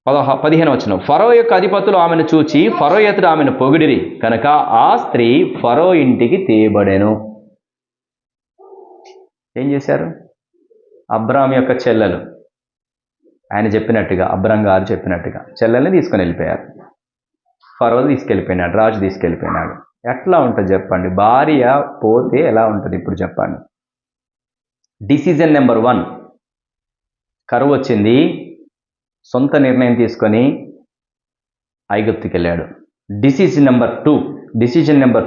15వ వచనం, ఫరో యొక్క అధిపతులు ఆమెను చూచి ఫరో ఎదుట ఆమెను పొగిడిరి కనుక ఆ స్త్రీ ఫరో ఇంటికి తేబడెను. ఏం చేశారు? అబ్రాం యొక్క చెల్లెలు ఆయన చెప్పినట్టుగా, అబ్రాం గారు చెప్పినట్టుగా చెల్లెల్ని తీసుకొని వెళ్ళిపోయారు. ఫరో తీసుకెళ్ళిపోయినాడు, రాజు తీసుకెళ్ళిపోయినాడు. ఎట్లా ఉంటుంది చెప్పండి? భార్య పోతే ఎలా ఉంటుంది ఇప్పుడు చెప్పండి? డిసిజన్ నెంబర్ 1, కరువు వచ్చింది, సొంత నిర్ణయం తీసుకొని ఐగుప్తుకి వెళ్ళాడు. డిసిజన్ నెంబర్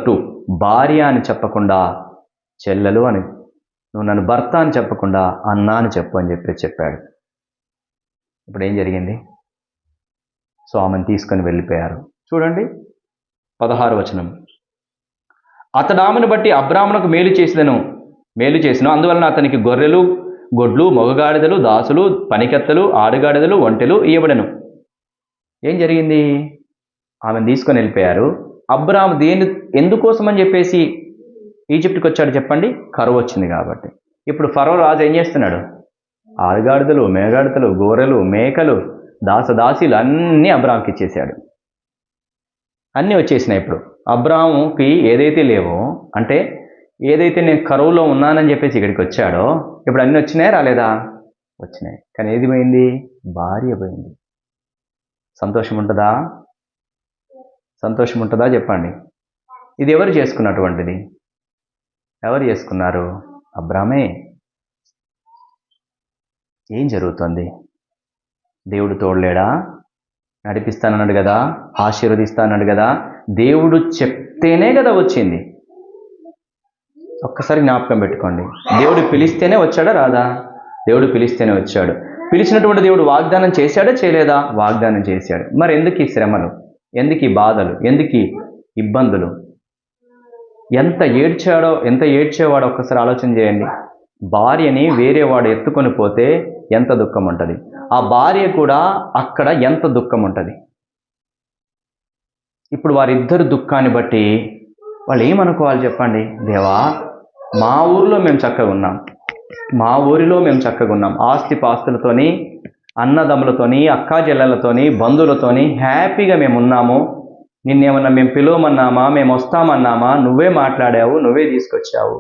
2, భార్య అని చెప్పకుండా చెల్లెలు అని, నువ్వు నన్ను భర్త అని చెప్పకుండా అన్న అని చెప్పు అని చెప్పాడు. ఇప్పుడు ఏం జరిగింది? సో ఆమెను తీసుకొని వెళ్ళిపోయారు. చూడండి 16వ వచనం, అతడు ఆమెను బట్టి అబ్రామునకు మేలు చేసిన అందువలన అతనికి గొర్రెలు, గొడ్లు, మొగగాడిదలు, దాసులు, పనికెత్తలు, ఆడుగాడిదలు, ఒంటెలు ఇవ్వబడెను. ఏం జరిగింది? ఆమెను తీసుకొని వెళ్ళిపోయారు. అబ్రాము ఎందుకోసం అని చెప్పేసి ఈజిప్ట్కి వచ్చాడు చెప్పండి? కరువు వచ్చింది కాబట్టి. ఇప్పుడు ఫరో రాజు ఏం చేస్తున్నాడు? ఆడుగాడిదలు, మేగాడిదలు, గొర్రెలు, మేకలు, దాసదాసీలు అన్నీ అబ్రాముకి ఇచ్చేసాడు. అన్నీ వచ్చేసినాయి. ఇప్పుడు అబ్రాముకి ఏదైతే లేవో, అంటే ఏదైతే నేను కరువులో ఉన్నానని చెప్పేసి ఇక్కడికి వచ్చాడో, ఇప్పుడు అన్నీ వచ్చినాయా రాలేదా? వచ్చినాయి. కానీ ఏది పోయింది? భార్య పోయింది. సంతోషం ఉంటుందా చెప్పండి? ఇది ఎవరు చేసుకున్నటువంటిది? ఎవరు చేసుకున్నారు? అబ్రామే. ఏం జరుగుతుంది? దేవుడు తోడలేడా? నడిపిస్తానన్నాడు కదా, ఆశీర్వదిస్తానన్నాడు కదా. దేవుడు చెప్తేనే కదా వచ్చింది. ఒక్కసారి జ్ఞాపకం పెట్టుకోండి. దేవుడు పిలిస్తేనే వచ్చాడా రాదా? దేవుడు పిలిస్తేనే వచ్చాడు. పిలిచినటువంటి దేవుడు వాగ్దానం చేశాడా చేయలేదా? వాగ్దానం చేశాడు. మరి ఎందుకు ఈ శ్రమలు, ఎందుకు ఈ బాధలు, ఎందుకు ఈ ఇబ్బందులు? ఎంత ఏడ్చేవాడో ఒక్కసారి ఆలోచన చేయండి. భార్యని వేరే వాడు ఎత్తుకొని పోతే ఎంత దుఃఖం ఉంటుంది, ఆ భార్య కూడా అక్కడ ఎంత దుఃఖం ఉంటుంది. ఇప్పుడు వారిద్దరు దుఃఖాన్ని బట్టి వాళ్ళు ఏమనుకోవాలి చెప్పండి? దేవా, మా ఊరిలో మేము చక్కగా ఉన్నాం, ఆస్తి పాస్తులతోని, అన్నదమ్ములతోని, అక్కా చెల్లెలతోని, బంధువులతోని హ్యాపీగా మేము ఉన్నాము. నిన్నేమన్నా మేము పిలువమన్నామా, మేము వస్తామన్నామా? నువ్వే మాట్లాడావు, నువ్వే తీసుకొచ్చావు.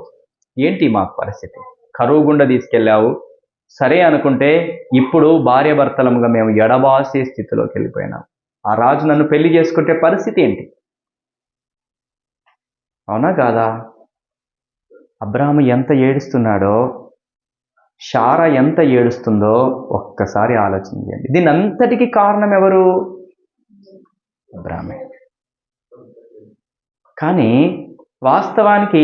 ఏంటి మా పరిస్థితి? కరువు గుండా తీసుకెళ్ళావు. సరే అనుకుంటే ఇప్పుడు భార్యాభర్తలముగా మేము ఎడబాసే స్థితిలోకి వెళ్ళిపోయినాం. ఆ రాజు నన్ను పెళ్లి చేసుకుంటే పరిస్థితి ఏంటి? అవునా కాదా? అబ్రాహాము ఎంత ఏడుస్తున్నాడో, శారా ఎంత ఏడుస్తుందో ఒక్కసారి ఆలోచన చేయండి. దీని అంతటికీ కారణం ఎవరు? అబ్రాహామే. కానీ వాస్తవానికి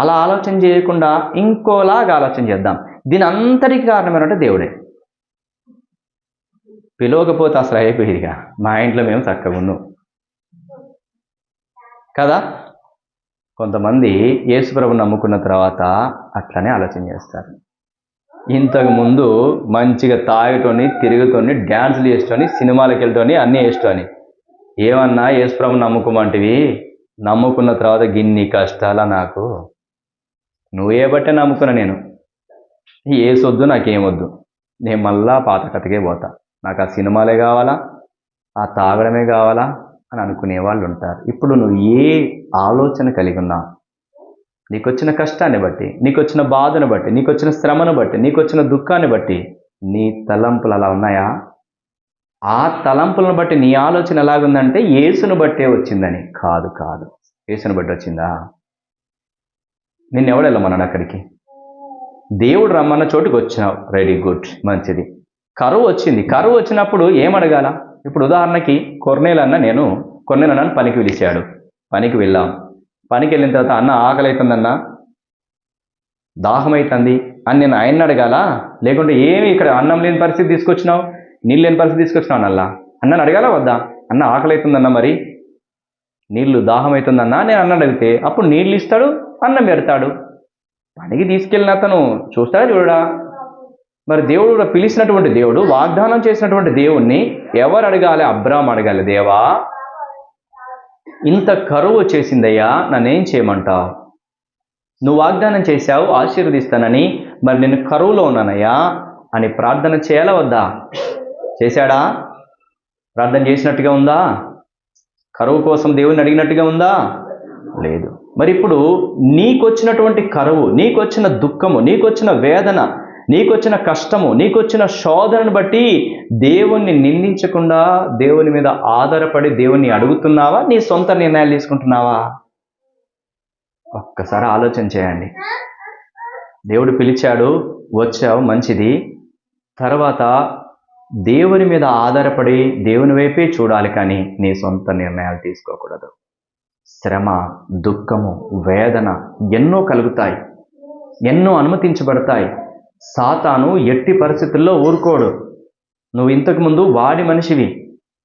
అలా ఆలోచన చేయకుండా ఇంకోలాగా ఆలోచన చేద్దాం. దీని అంతటికీ కారణం ఏంటంటే దేవుడే. పిలవకపోతే అసలు అయిపోయేదిగా, మా ఇంట్లో మేము చక్కగా ఉన్నాం కదా. కొంతమంది యేసుప్రభుని నమ్ముకున్న తర్వాత అట్లనే ఆలోచన చేస్తారు. ఇంతకు ముందు మంచిగా తాగుతోని, తిరుగుతోని, డ్యాన్సులు చేస్తోని, సినిమాలకు వెళ్తోని, అన్నీ వేస్తోని, ఏమన్నా యేసుప్రభుని నమ్ముకోమంటివి, నమ్ముకున్న తర్వాత గిన్ని కష్టాలా నాకు? నువ్వే బట్టే నమ్ముకున్నా నేను. ఏసొద్దు, నాకేమొద్దు, నేను మళ్ళా పాత కథకే పోతా, నాకు ఆ సినిమాలే కావాలా, ఆ తాగడమే కావాలా అని అనుకునే వాళ్ళు ఉంటారు. ఇప్పుడు నువ్వు ఏ ఆలోచన కలిగి ఉన్నా, నీకొచ్చిన కష్టాన్ని బట్టి, నీకొచ్చిన బాధను బట్టి, నీకొచ్చిన శ్రమను బట్టి, నీకొచ్చిన దుఃఖాన్ని బట్టి నీ తలంపులు అలా ఉన్నాయా? ఆ తలంపులను బట్టి నీ ఆలోచన ఎలాగుందంటే యేసును బట్టే వచ్చిందని కాదు. యేసును బట్టి వచ్చిందా? నిన్నెవడు వెళ్ళమన్నాడు అక్కడికి? దేవుడు రమ్మన్న చోటుకు వచ్చినావు, రెడీ, గుడ్, మంచిది. కరువు వచ్చింది. కరువు వచ్చినప్పుడు ఏమడగాల? ఇప్పుడు ఉదాహరణకి కొర్నేలన్న పనికి పిలిచాడు. పనికి వెళ్ళాం. పనికి వెళ్ళిన తర్వాత అన్న ఆకలి అవుతుందన్నా, దాహం అవుతుంది అని నేను ఆయన్ని అడగాల? లేకుంటే ఏమి ఇక్కడ అన్నం లేని పరిస్థితి తీసుకొచ్చినావు, నీళ్ళు లేని పరిస్థితి తీసుకొచ్చినావు అన్నని అడగాల వద్దా? అన్న ఆకలి అవుతుందన్నా, మరి నీళ్ళు దాహం అవుతుందన్నా నేను అన్న అడిగితే అప్పుడు నీళ్ళు ఇస్తాడు, అన్నం పెడతాడు. పనికి తీసుకెళ్ళిన అతను చూస్తాడా చూడడా? మరి దేవుడు కూడా పిలిచినటువంటి దేవుడు, వాగ్దానం చేసినటువంటి దేవుణ్ణి ఎవరు అడగాలి? అబ్రాహాము అడగాలి. దేవా, ఇంత కరువు వచ్చేసిందయ్యా, నన్నేం చేయమంటావు? నువ్వు వాగ్దానం చేశావు ఆశీర్వదిస్తానని, మరి నేను కరువులో ఉన్నానయ్యా అని ప్రార్థన చేయాలా వద్దా? చేశాడా? ప్రార్థన చేసినట్టుగా ఉందా? కరువు కోసం దేవుని అడిగినట్టుగా ఉందా? లేదు. మరి ఇప్పుడు నీకొచ్చినటువంటి కరువు, నీకొచ్చిన దుఃఖము, నీకొచ్చిన వేదన, నీకొచ్చిన కష్టము, నీకొచ్చిన శోధనను బట్టి దేవుణ్ణి నిందించకుండా దేవుని మీద ఆధారపడి దేవుణ్ణి అడుగుతున్నావా? నీ సొంత నిర్ణయాలు తీసుకుంటున్నావా? ఒక్కసారి ఆలోచన చేయండి. దేవుడు పిలిచాడు, వచ్చావు, మంచిది. తర్వాత దేవుని మీద ఆధారపడి దేవుని వైపే చూడాలి, కానీ నీ సొంత నిర్ణయాలు తీసుకోకూడదు. శ్రమ, దుఃఖము, వేదన ఎన్నో కలుగుతాయి, ఎన్నో అనుమతించబడతాయి. సాతాను ఎట్టి పరిస్థితుల్లో ఊరుకోడు. నువ్వు ఇంతకుముందు వాడి మనిషివి,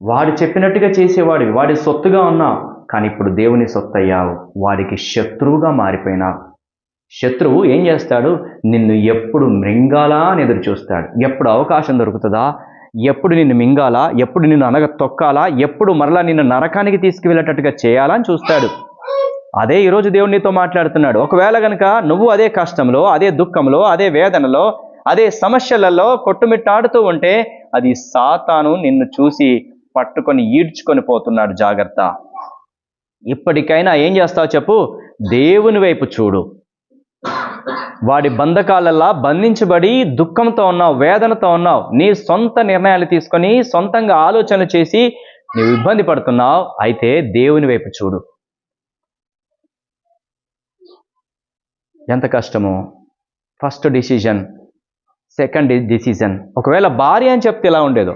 వాడు చెప్పినట్టుగా చేసేవాడివి, వాడి సొత్తుగా ఉన్నావు. కానీ ఇప్పుడు దేవుని సొత్తు అయ్యావు, వాడికి శత్రువుగా మారిపోయినావు. శత్రువు ఏం చేస్తాడు? నిన్ను ఎప్పుడు మృంగాలా అని ఎదురు చూస్తాడు. ఎప్పుడు అవకాశం దొరుకుతుందా, ఎప్పుడు నిన్ను మింగాలా, ఎప్పుడు నిన్ను అనగ తొక్కాలా, ఎప్పుడు మరలా నిన్ను నరకానికి తీసుకువెళ్ళేటట్టుగా చేయాలా అని చూస్తాడు. అదే ఈరోజు దేవుడు నీతో మాట్లాడుతున్నాడు. ఒకవేళ కనుక నువ్వు అదే కష్టంలో, అదే దుఃఖంలో, అదే వేదనలో, అదే సమస్యలలో కొట్టుమిట్టాడుతూ ఉంటే అది సాతాను నిన్ను చూసి పట్టుకొని ఈడ్చుకొని పోతున్నాడు. జాగ్రత్త. ఇప్పటికైనా ఏం చేస్తావు చెప్పు? దేవుని వైపు చూడు. వాడి బంధకాలల్లా బంధించబడి దుఃఖంతో ఉన్నావు, వేదనతో ఉన్నావు. నీ సొంత నిర్ణయాలు తీసుకొని సొంతంగా ఆలోచనలు చేసి నీవు ఇబ్బంది పడుతున్నావు. అయితే దేవుని వైపు చూడు. ఎంత కష్టమో! First decision, second decision. ఒకవేళ భార్య అని చెప్తే ఎలా ఉండేదో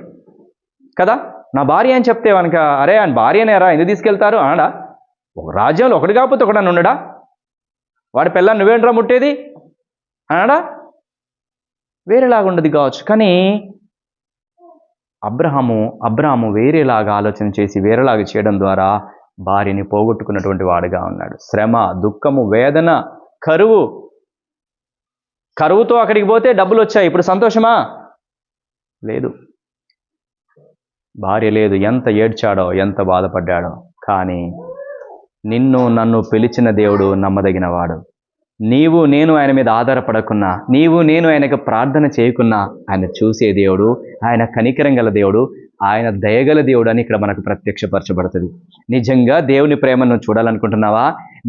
కదా. నా భార్య అని చెప్తే కనుక, అరే ఆయన భార్యనేరా, ఎందుకు తీసుకెళ్తారు అనడా? ఒక రాజ్యంలో ఒకటి కాకపోతే ఒకడని ఉండడా? వాడి పిల్లని నువ్వేంట్రా ముట్టేది అనడా? వేరేలాగా ఉండదు కావచ్చు. కానీ అబ్రహాము వేరేలాగా ఆలోచన చేసి వేరేలాగా చేయడం ద్వారా భార్యని పోగొట్టుకున్నటువంటి వాడుగా ఉన్నాడు. శ్రమ, దుఃఖము, వేదన, కరువుతో అక్కడికి పోతే డబ్బులు వచ్చాయి. ఇప్పుడు సంతోషమా? లేదు. భార్య లేదు. ఎంత ఏడ్చాడో, ఎంత బాధపడ్డాడో. కానీ నిన్ను నన్ను పిలిచిన దేవుడు నమ్మదగినవాడు. నీవు నేను ఆయన మీద ఆధారపడకున్నా, నీవు నేను ఆయనకు ప్రార్థన చేయకున్నా ఆయన చూసే దేవుడు, ఆయన కనికరం గల దేవుడు, ఆయన దయగల దేవుడు అని ఇక్కడ మనకు ప్రత్యక్షపరచబడుతుంది. నిజంగా దేవుని ప్రేమను చూడాలనుకుంటున్నావా?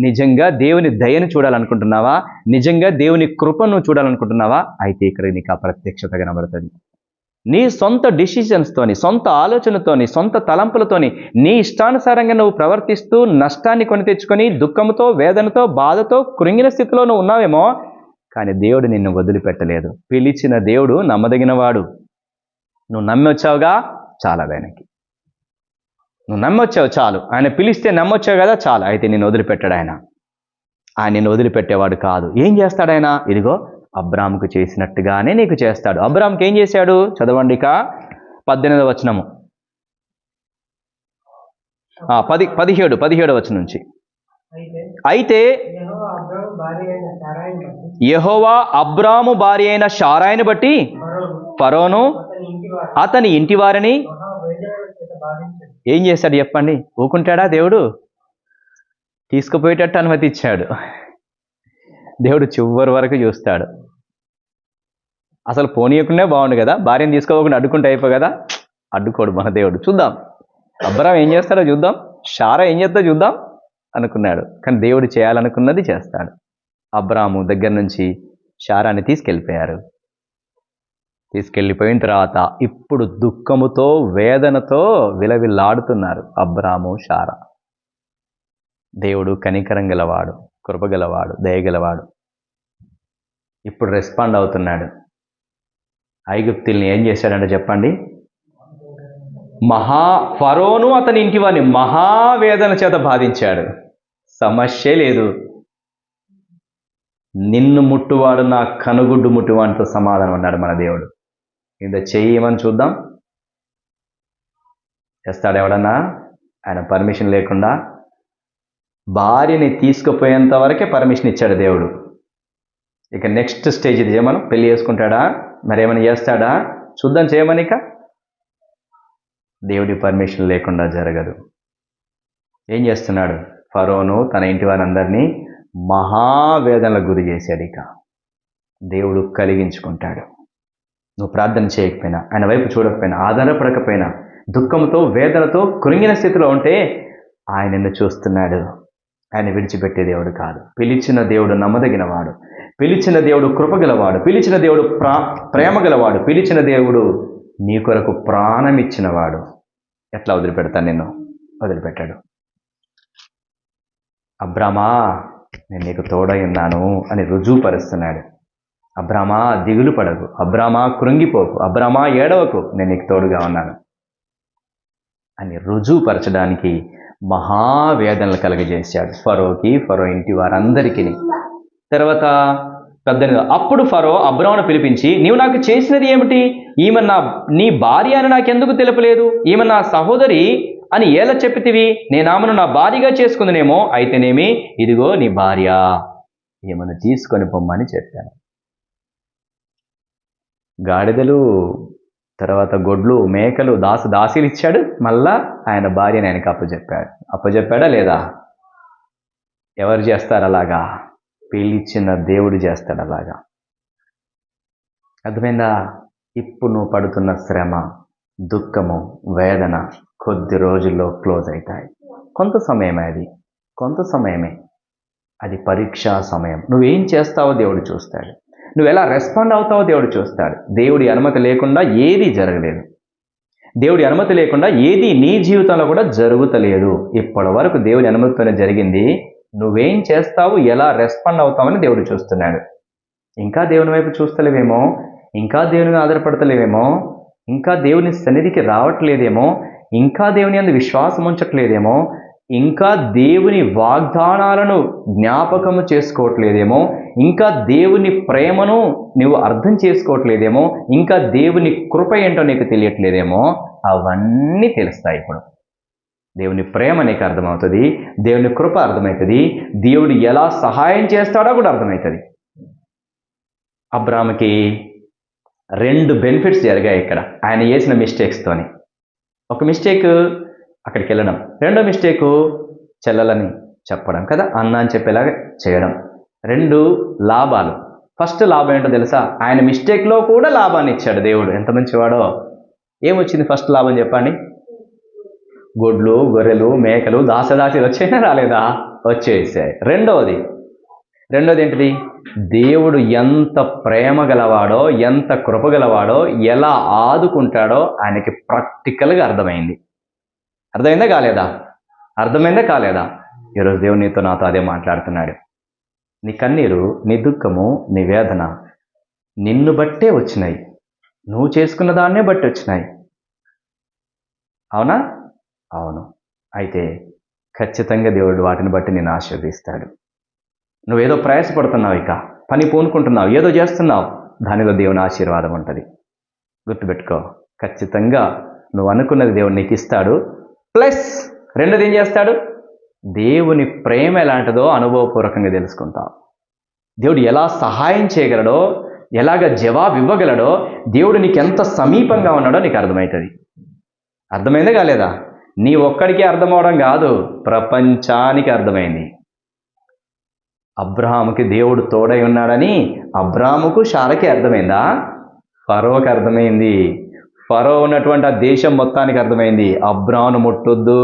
నిజంగా దేవుని దయను చూడాలనుకుంటున్నావా? నిజంగా దేవుని కృపను చూడాలనుకుంటున్నావా? అయితే ఇక్కడ నీకు ఆ ప్రత్యక్షత కనబడుతుంది. నీ సొంత డిసిషన్స్తోని, సొంత ఆలోచనతోని, సొంత తలంపులతోని నీ ఇష్టానుసారంగా నువ్వు ప్రవర్తిస్తూ నష్టాన్ని కొని తెచ్చుకొని దుఃఖంతో, వేదనతో, బాధతో కృంగిన స్థితిలో నువ్వు ఉన్నావేమో. కానీ దేవుడు నిన్ను వదిలిపెట్టలేదు. పిలిచిన దేవుడు నమ్మదగినవాడు. నువ్వు నమ్మొచ్చావుగా, చాలా వెనక్కి. నువ్వు నమ్మొచ్చావు చాలు. ఆయన పిలిస్తే నమ్మొచ్చావు కదా, చాలు. అయితే నిన్ను వదిలిపెట్టాడు ఆయన. ఆయన నిన్ను వదిలిపెట్టేవాడు కాదు. ఏం చేస్తాడు ఆయన? ఇదిగో అబ్రాముకు చేసినట్టుగానే నీకు చేస్తాడు. అబ్రాముకి ఏం చేశాడు? చదవండి ఇక 18వ వచనము, 17వ వచనం నుంచి. అయితే యెహోవా అబ్రాము భార్య అయిన శారాయిని బట్టి ఫరోను అతని ఇంటి వారిని ఏం చేశాడు చెప్పండి? ఊకుంటాడా దేవుడు? తీసుకుపోయేటట్టు అనుమతి ఇచ్చాడు. దేవుడు చివరి వరకు చూస్తాడు. అసలు పోనీయకుండే బాగుండు కదా, భార్యను తీసుకోకుండా అడ్డుకుంటే అయిపో కదా. అడ్డుకోడు మన దేవుడు. చూద్దాం అబ్రాం ఏం చేస్తాడో చూద్దాం, శారా ఏం చేస్తా చూద్దాం అనుకున్నాడు. కానీ దేవుడు చేయాలనుకున్నది చేస్తాడు. అబ్రాము దగ్గర నుంచి శారాని తీసుకెళ్ళిపోయారు. తీసుకెళ్ళిపోయిన తర్వాత ఇప్పుడు దుఃఖముతో, వేదనతో విలవిల్లాడుతున్నారు అబ్రాము, శారా. దేవుడు కనికరం గలవాడు, కృపగలవాడు, దయగలవాడు. ఇప్పుడు రెస్పాండ్ అవుతున్నాడు. ఐగుప్తుల్ని ఏం చేశాడంటే చెప్పండి? ఫరోను అతని ఇంటి వారిని మహావేదన చేత బాధించాడు. సమస్య లేదు. నిన్ను ముట్టువాడు నా కనుగుడ్డు ముట్టువాడితో సమాధానం అన్నాడు మన దేవుడు. ఇంత చెయ్యమని చూద్దాం. చేస్తాడు ఎవడన్నా? ఆయన పర్మిషన్ లేకుండా భార్యని తీసుకుపోయేంత వరకే పర్మిషన్ ఇచ్చాడు దేవుడు. ఇక నెక్స్ట్ స్టేజ్ ఇది. చేయమను. పెళ్లి చేసుకుంటాడా? మరేమైనా చేస్తాడా? చూద్దాం. చేయమని ఇక దేవుడి పర్మిషన్ లేకుండా జరగదు. ఏం చేస్తున్నాడు? ఫరోను తన ఇంటి వారందరినీ మహావేదనలకు గురి చేశాడు. ఇక దేవుడు కలిగించుకుంటాడు. నువ్వు ప్రార్థన చేయకపోయినా, ఆయన వైపు చూడకపోయినా, ఆధారపడకపోయినా, దుఃఖంతో, వేదనతో కృంగిన స్థితిలో ఉంటే ఆయన నిన్ను చూస్తున్నాడు. ఆయన విడిచిపెట్టే దేవుడు కాదు. పిలిచిన దేవుడు నమ్మదగినవాడు, పిలిచిన దేవుడు కృపగలవాడు, పిలిచిన దేవుడు ప్రేమ గలవాడు, పిలిచిన దేవుడు నీ కొరకు ప్రాణం ఇచ్చినవాడు. ఎట్లా వదిలిపెడతాను? నిన్ను వదిలిపెట్టాడు. అబ్రామా నేను నీకు తోడై ఉన్నాను అని రుజువుపరుస్తున్నాడు. అబ్రామా దిగులు పడకు, అబ్రామా కృంగిపోకు, అబ్రామా ఏడవకు, నేను నీకు తోడుగా ఉన్నాను అని రుజువుపరచడానికి మహావేదనలు కలుగజేశాడు ఫరోకి, ఫరో ఇంటి వారందరికీ. తర్వాత 18. అప్పుడు ఫరో అబ్రామును పిలిపించి, నీవు నాకు చేసినది ఏమిటి? ఈమె నీ భార్య అని నాకెందుకు తెలుపలేదు? ఈమె నా సహోదరి అని ఎలా చెప్పితివి? నేను ఆమెను నా భార్యగా చేసుకుందునేమో. అయితేనేమి, ఇదిగో నీ భార్య, ఈమెను తీసుకొని పొమ్మని చెప్పాను. గాడిదలు, తర్వాత గొడ్లు, మేకలు, దాసీలు ఇచ్చాడు. మళ్ళా ఆయన భార్యని ఆయనకు అప్పచెప్పాడా లేదా? ఎవరు చేస్తారు అలాగా? పిలిచిన దేవుడు చేస్తాడు అలాగా. అర్థమైందా? ఇప్పుడు నువ్వు పడుతున్న శ్రమ, దుఃఖము, వేదన కొద్ది రోజుల్లో క్లోజ్ అవుతాయి. కొంత సమయమే అది పరీక్షా సమయం. నువ్వేం చేస్తావో దేవుడు చూస్తాడు. నువ్వు ఎలా రెస్పాండ్ అవుతావో దేవుడు చూస్తాడు. దేవుడి అనుమతి లేకుండా ఏది జరగలేదు. దేవుడి అనుమతి లేకుండా ఏది నీ జీవితంలో కూడా జరుగుతలేదు. ఇప్పటి వరకు దేవుడి అనుమతితోనే జరిగింది. నువ్వేం చేస్తావు, ఎలా రెస్పాండ్ అవుతావని దేవుడు చూస్తున్నాడు. ఇంకా దేవుని వైపు చూస్తలేవేమో, ఇంకా దేవుని ఆధారపడతలేవేమో, ఇంకా దేవుని సన్నిధికి రావట్లేదేమో, ఇంకా దేవుని యందు విశ్వాసం ఉంచట్లేదేమో, ఇంకా దేవుని వాగ్దానాలను జ్ఞాపకము చేసుకోవట్లేదేమో, ఇంకా దేవుని ప్రేమను నువ్వు అర్థం చేసుకోవట్లేదేమో, ఇంకా దేవుని కృప ఏంటో నీకు తెలియట్లేదేమో, అవన్నీ తెలుస్తాయి ఇప్పుడు. దేవుని ప్రేమ నీకు అర్థమవుతుంది, దేవుని కృప అర్థమవుతుంది, దేవుడు ఎలా సహాయం చేస్తాడో కూడా అర్థమవుతుంది. అబ్రాహాముకి 2 బెనిఫిట్స్ జరిగాయి ఇక్కడ ఆయన చేసిన మిస్టేక్స్తోని. ఒక మిస్టేక్ అక్కడికి వెళ్ళడం, రెండో మిస్టేకు చెల్లెలని చెప్పడం కదా, అన్న అని చెప్పేలాగా చేయడం. 2 లాభాలు. ఫస్ట్ లాభం ఏంటో తెలుసా? ఆయన మిస్టేక్లో కూడా లాభాన్ని ఇచ్చాడు దేవుడు. ఎంత మంచివాడో. ఏమొచ్చింది ఫస్ట్ లాభం చెప్పండి? గొడ్లు, గొర్రెలు, మేకలు, దాసదాసీలు వచ్చాయినా రాలేదా? వచ్చేసాయి. రెండోది ఏంటిది? దేవుడు ఎంత ప్రేమ గలవాడో, ఎంత కృప గలవాడో, ఎలా ఆదుకుంటాడో ఆయనకి ప్రాక్టికల్గా అర్థమైంది. అర్థమైందా కాలేదా? అర్థమైందా కాలేదా? ఈరోజు దేవుడు నీతో నాతో అదే మాట్లాడుతున్నాడు. నీ కన్నీరు, నీ దుఃఖము, నీ వేదన నిన్ను బట్టే వచ్చినాయి, నువ్వు చేసుకున్న దాన్నే బట్టి వచ్చినాయి. అవునా? అవును. అయితే ఖచ్చితంగా దేవుడు వాటిని బట్టి నేను ఆశీర్వదిస్తాడు. నువ్వేదో ప్రయాసపడుతున్నావు, ఇక పని పూనుకుంటున్నావు, ఏదో చేస్తున్నావు, దానిలో దేవుని ఆశీర్వాదం ఉంటుంది. గుర్తుపెట్టుకో, ఖచ్చితంగా నువ్వు అనుకున్నది దేవుడు నీకు ఇస్తాడు. ప్లస్ రెండోది ఏం చేస్తాడు? దేవుని ప్రేమ ఎలాంటిదో అనుభవపూర్వకంగా తెలుసుకుంటావు. దేవుడు ఎలా సహాయం చేయగలడో, ఎలాగ జవాబు ఇవ్వగలడో, దేవుడు నీకు ఎంత సమీపంగా ఉన్నాడో నీకు అర్థమవుతుంది. అర్థమైందా కాలేదా? నీ ఒక్కడికి అర్థమవడం కాదు, ప్రపంచానికి అర్థమైంది. అబ్రహాముకి దేవుడు తోడై ఉన్నాడని అబ్రాహాముకు శారకి అర్థమైందా? ఫరోకి అర్థమైంది. ఫరో ఉన్నటువంటి ఆ దేశం మొత్తానికి అర్థమైంది, అబ్రాహామును ముట్టొద్దు.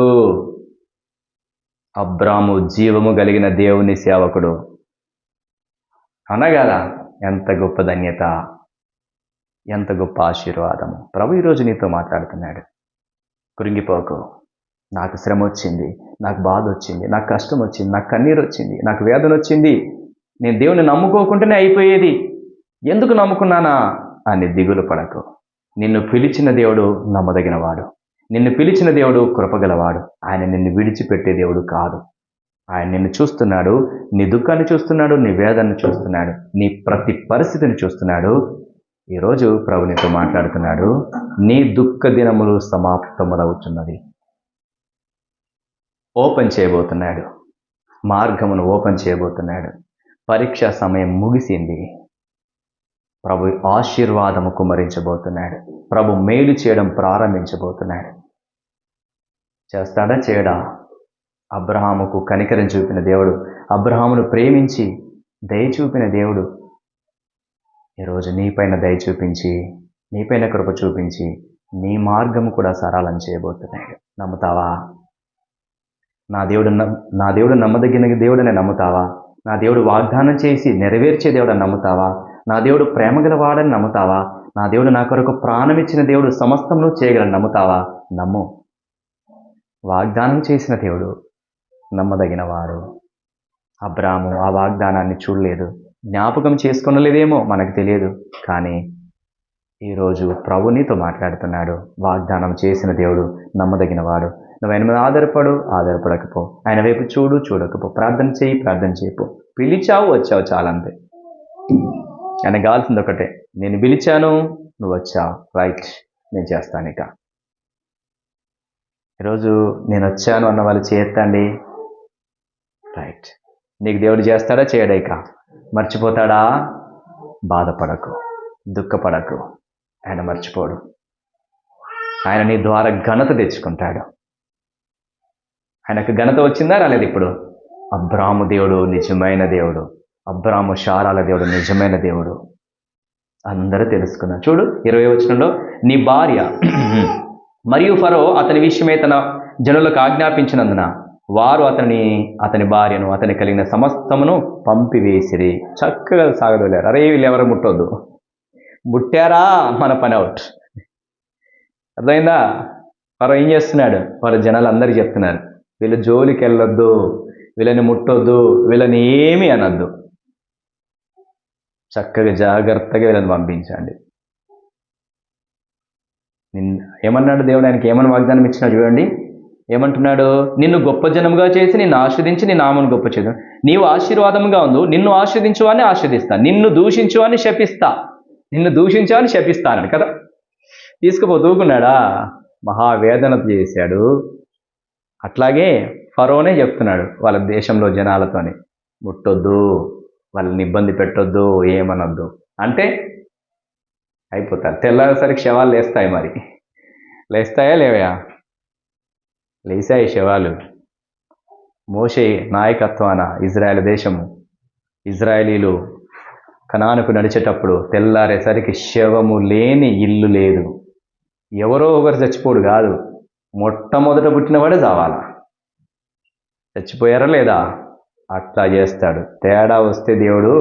అబ్రాహాము జీవము కలిగిన దేవుని సేవకుడు. అనగల ఎంత గొప్ప ధన్యత, ఎంత గొప్ప ఆశీర్వాదము. ప్రభు ఈరోజు నీతో మాట్లాడుతున్నాడు. కృంగిపోకు. నాకు శ్రమ వచ్చింది, నాకు బాధ వచ్చింది, నాకు కష్టం వచ్చింది, నాకు కన్నీరు వచ్చింది, నాకు వేదన వచ్చింది, నేను దేవుని నమ్ముకోకుండానే అయిపోయేది, ఎందుకు నమ్ముకున్నానా అని దిగులు పడకు. నిన్ను పిలిచిన దేవుడు నమ్మదగినవాడు, నిన్ను పిలిచిన దేవుడు కృపగలవాడు. ఆయన నిన్ను విడిచిపెట్టే దేవుడు కాదు. ఆయన నిన్ను చూస్తున్నాడు, నీ దుఃఖాన్ని చూస్తున్నాడు, నీ వేదనను చూస్తున్నాడు, నీ ప్రతి పరిస్థితిని చూస్తున్నాడు. ఈరోజు ప్రభు నీతో మాట్లాడుతున్నాడు. నీ దుఃఖ దినములు సమాప్తములవుతున్నది. ఓపెన్ చేయబోతున్నాడు, మార్గమును ఓపెన్ చేయబోతున్నాడు. పరీక్షా సమయం ముగిసింది. ప్రభు ఆశీర్వాదము కుమ్మరించబోతున్నాడు. ప్రభు మేలు చేయడం ప్రారంభించబోతున్నాడు. చేస్తాడా చేయడా? అబ్రహాముకు కనికరం చూపిన దేవుడు, అబ్రహామును ప్రేమించి దయ చూపిన దేవుడు ఈరోజు నీపైన దయ చూపించి, నీపైన కృప చూపించి, నీ మార్గము కూడా సరళం చేయబోతున్నాడు. నమ్ముతావా? నా దేవుడు నమ్మదగిన దేవుడని నమ్ముతావా? నా దేవుడు వాగ్దానం చేసి నెరవేర్చే దేవుడని నమ్ముతావా? నా దేవుడు ప్రేమగల వాడని నమ్ముతావా? నా దేవుడు నా కొరకు ప్రాణం ఇచ్చిన దేవుడు సమస్తమును చేయగలని నమ్ముతావా? నమ్ము. వాగ్దానం చేసిన దేవుడు నమ్మదగిన వాడు. అబ్రాహాము ఆ వాగ్దానాన్ని చూడలేదు, జ్ఞాపకం చేసుకొనలేదేమో, మనకు తెలియదు. కానీ ఈరోజు ప్రభు నీతో మాట్లాడుతున్నాడు. వాగ్దానం చేసిన దేవుడు నమ్మదగిన వాడు. నువ్వు ఆయన మీద ఆధారపడకపో, ఆయన వైపు చూడకపో, ప్రార్థన చేయపో. పిలిచావు, వచ్చావు, చాలంతే. ఆయన కావాల్సింది ఒకటే, నేను పిలిచాను, నువ్వు వచ్చావు, రైట్, నేను చేస్తాను. ఇక ఈరోజు నేను వచ్చాను అన్న వాళ్ళు చేస్తండి, రైట్. నీకు దేవుడు చేస్తాడా చేయడా? ఇక మర్చిపోతాడా? బాధపడకు, దుఃఖపడకు. ఆయన మర్చిపోడు. ఆయన నీ ద్వారా ఘనత తెచ్చుకుంటాడు. ఆయనకు ఘనత వచ్చిందా రాలేదు? ఇప్పుడు అబ్రాహాము దేవుడు నిజమైన దేవుడు, అబ్రాహాము శారాల దేవుడు నిజమైన దేవుడు. అందరూ తెలుసుకున్నారు. చూడు 20వ వచనంలో, నీ భార్య మరియు ఫరో అతని విషయమే తన జనులకు ఆజ్ఞాపించినందున వారు అతని భార్యను, అతని కలిగిన సమస్తమును పంపివేసిరి. చక్కగా సాగదోలేరు. అరే వీళ్ళు ఎవరు ముట్టొద్దు, ముట్టారా మన పని అవుట్. అర్థమైందా? ఫరో ఏం చేస్తున్నాడు? వాళ్ళ జనాలు అందరికీ చెప్తున్నారు, వీళ్ళ జోలికి వెళ్ళొద్దు, వీళ్ళని ముట్టొద్దు, వీళ్ళని ఏమీ అనొద్దు, చక్కగా జాగ్రత్తగా వీళ్ళని పంపించండి. ఏమన్నాడు దేవుడు? ఆయనకి ఏమని వాగ్దానం ఇచ్చినా చూడండి. ఏమంటున్నాడు? నిన్ను గొప్ప జనముగా చేసి నిన్ను ఆశ్రదించి నీ నామను గొప్ప చేయదు. నీవు ఆశీర్వాదముగా ఉండు, నిన్ను ఆశ్రదించువాన్ని ఆశ్రదిస్తా, నిన్ను దూషించువాన్ని శపిస్తా, నిన్ను దూషించువాన్ని శపిస్తానని కదా. తీసుకుపోతూకున్నాడా? మహావేదన చేశాడు. అట్లాగే ఫరోనే చెప్తున్నాడు వాళ్ళ దేశంలో జనాలతోని, ముట్టొద్దు, వాళ్ళని ఇబ్బంది పెట్టొద్దు, ఏమనొద్దు అంటే అయిపోతారు. తెల్లారేసరికి శవాలు లేస్తాయి. మరి లేస్తాయా లేవయా? లేసాయి శవాలు. మోషే నాయకత్వాన ఇజ్రాయెల్ దేశము, ఇజ్రాయేలీలు కనానుకు నడిచేటప్పుడు తెల్లారేసరికి శవము లేని ఇల్లు లేదు. ఎవరో ఒకరు చచ్చిపోడు కాదు, మొట్టమొదట పుట్టినవాడే చావాలా. చచ్చిపోయారా లేదా? అట్లా చేస్తాడు. తేడా వస్తే దేవుడు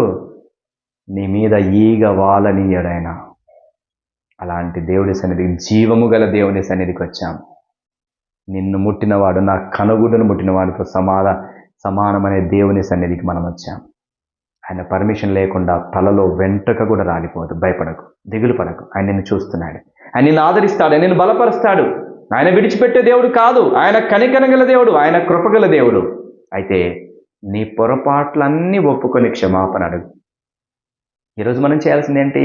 నీ మీద ఈగ వాలనీయడాయన. అలాంటి దేవుడి సన్నిధికి, జీవము గల దేవుని సన్నిధికి వచ్చాం. నిన్ను ముట్టినవాడు, నా కనుగుడ్డును ముట్టినవాడితో సమానమనే దేవుని సన్నిధికి మనం వచ్చాం. ఆయన పర్మిషన్ లేకుండా తలలో వెంట్రుక కూడా రాలిపోదు. భయపడకు, దిగులు పడకు. ఆయన నిన్ను చూస్తున్నాడు, ఆయన నిన్ను ఆదరిస్తాడు, ఆయన నిన్ను బలపరుస్తాడు. ఆయన విడిచిపెట్టే దేవుడు కాదు, ఆయన కనికరగల దేవుడు, ఆయన కృపగల దేవుడు. అయితే నీ పొరపాట్లన్నీ ఒప్పుకొని క్షమాపణ అడుగు. ఈరోజు మనం చేయాల్సింది ఏంటి?